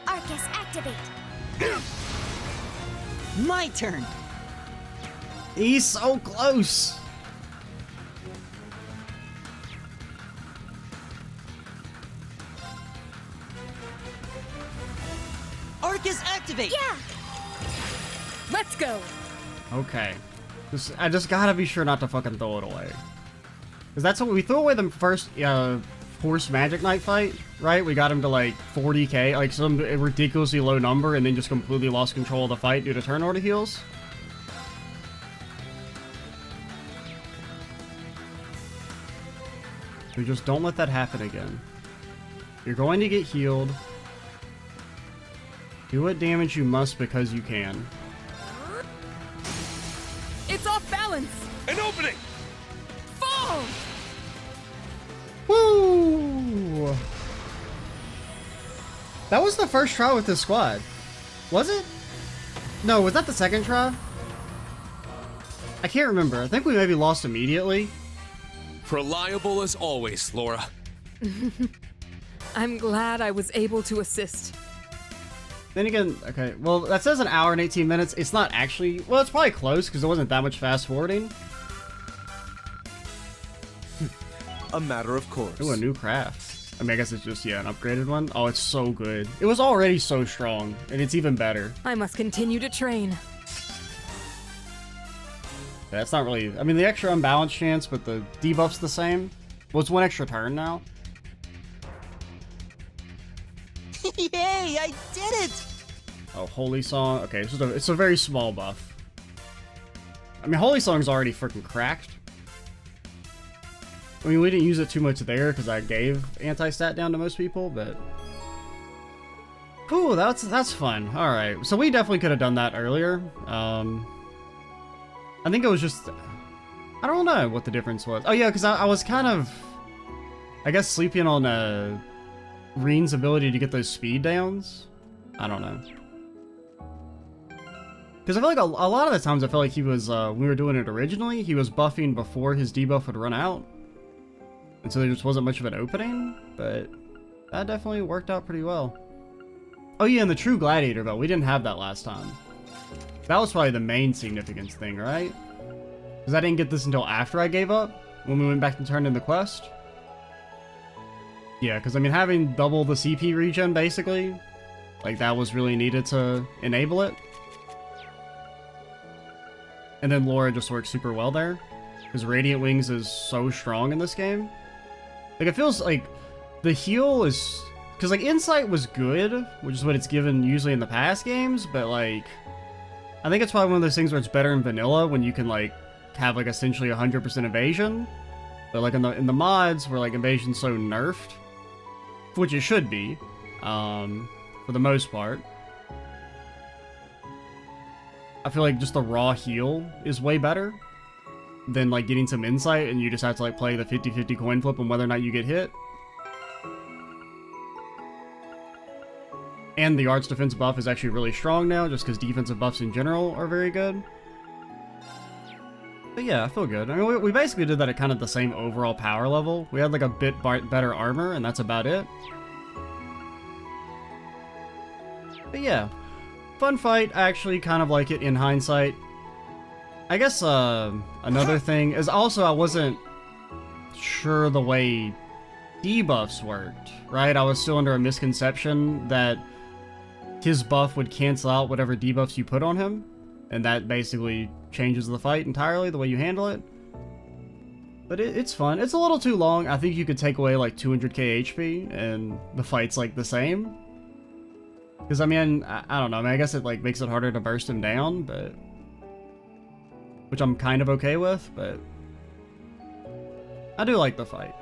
Arcus, activate. My turn! He's so close. Arc is activate! Yeah! Let's go. Okay. I just gotta be sure not to fucking throw it away. Because that's what we threw away the first Horse Magic Knight fight, right? We got him to like 40k, like some ridiculously low number, and then just completely lost control of the fight due to turn order heals. We just don't let that happen again. You're going to get healed. Do what damage you must because you can. It's off balance. An opening! Fall. Woo! That was the first try with this squad. Was it? No, was that the second try? I can't remember. I think we maybe lost immediately. Reliable as always, Laura. I'm glad I was able to assist. Then again, okay, well, that says an hour and 18 minutes. It's not actually, well, it's probably close because there wasn't that much fast forwarding. A matter of course. Ooh, a new craft. I mean, I guess it's just, yeah, an upgraded one. Oh, it's so good. It was already so strong, and it's even better. I must continue to train. That's not really, I mean, the extra unbalanced chance, but the debuff's the same. Well, it's one extra turn now. Yay, I did it! Oh, Holy Song. Okay, it's a very small buff. I mean, Holy Song's already freaking cracked. I mean, we didn't use it too much there because I gave anti-stat down to most people, but... Cool, that's fun. Alright, so we definitely could have done that earlier. I think it was just... I don't know what the difference was. Oh yeah, because I was kind of, I guess, sleeping on Reen's ability to get those speed downs. I don't know. Because I feel like a lot of the times I felt like he was, when we were doing it originally, he was buffing before his debuff would run out. And so there just wasn't much of an opening, but that definitely worked out pretty well. Oh yeah, and the True Gladiator belt, we didn't have that last time. That was probably the main significance thing, right? Because I didn't get this until after I gave up, when we went back and turned in the quest. Yeah, because I mean, having double the CP regen, basically, like that was really needed to enable it. And then Laura just works super well there, because Radiant Wings is so strong in this game. Like, it feels like the heal is... Because, like, Insight was good, which is what it's given usually in the past games, but, like, I think it's probably one of those things where it's better in vanilla when you can, like, have, like, essentially 100% evasion. But, like, in the mods where, like, evasion's so nerfed, which it should be, for the most part, I feel like just the raw heal is way better than, like, getting some insight and you just have to, like, play the 50-50 coin flip on whether or not you get hit. And the arts defense buff is actually really strong now, just because defensive buffs in general are very good. But yeah, I feel good. I mean, we basically did that at kind of the same overall power level. We had, like, a bit better armor, and that's about it. But yeah, fun fight. I actually kind of like it in hindsight. I guess another thing is also I wasn't sure the way debuffs worked, right? I was still under a misconception that his buff would cancel out whatever debuffs you put on him, and that basically changes the fight entirely, the way you handle it. But it's fun. It's a little too long. I think you could take away like 200k HP and the fight's like the same. Because I mean, I don't know, I mean, I guess it like makes it harder to burst him down, but... which I'm kind of okay with, but... I do like the fight.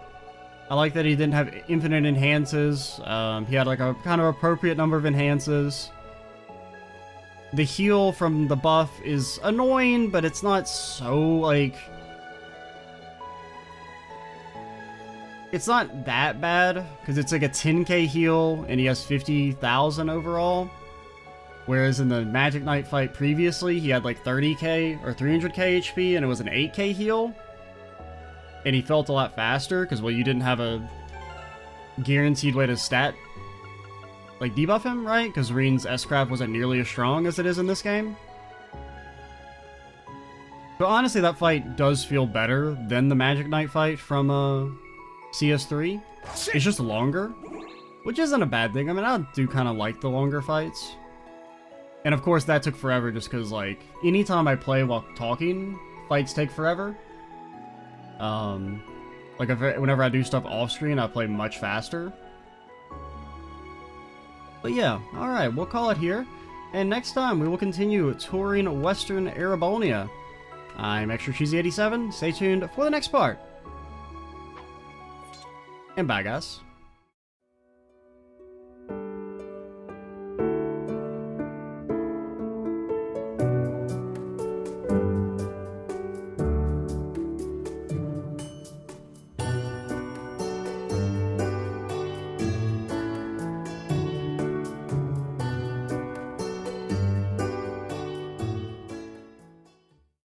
I like that he didn't have infinite enhances. He had like a kind of appropriate number of enhances. The heal from the buff is annoying, but it's not so like... it's not that bad, because it's like a 10k heal, and he has 50,000 overall. Whereas in the Magic Knight fight previously, he had like 30k or 300k HP, and it was an 8k heal. And he felt a lot faster, because, well, you didn't have a guaranteed way to like, debuff him, right? Because Reen's S-Craft wasn't nearly as strong as it is in this game. But honestly, that fight does feel better than the Magic Knight fight from CS3. It's just longer, which isn't a bad thing. I mean, I do kind of like the longer fights. And of course, that took forever just because, like, anytime I play while talking, fights take forever. Like, whenever I do stuff off-screen, I play much faster. But yeah, alright, we'll call it here. And next time, we will continue touring Western Erebonia. I'm Extra Cheesy 87. Stay tuned for the next part. And bye, guys.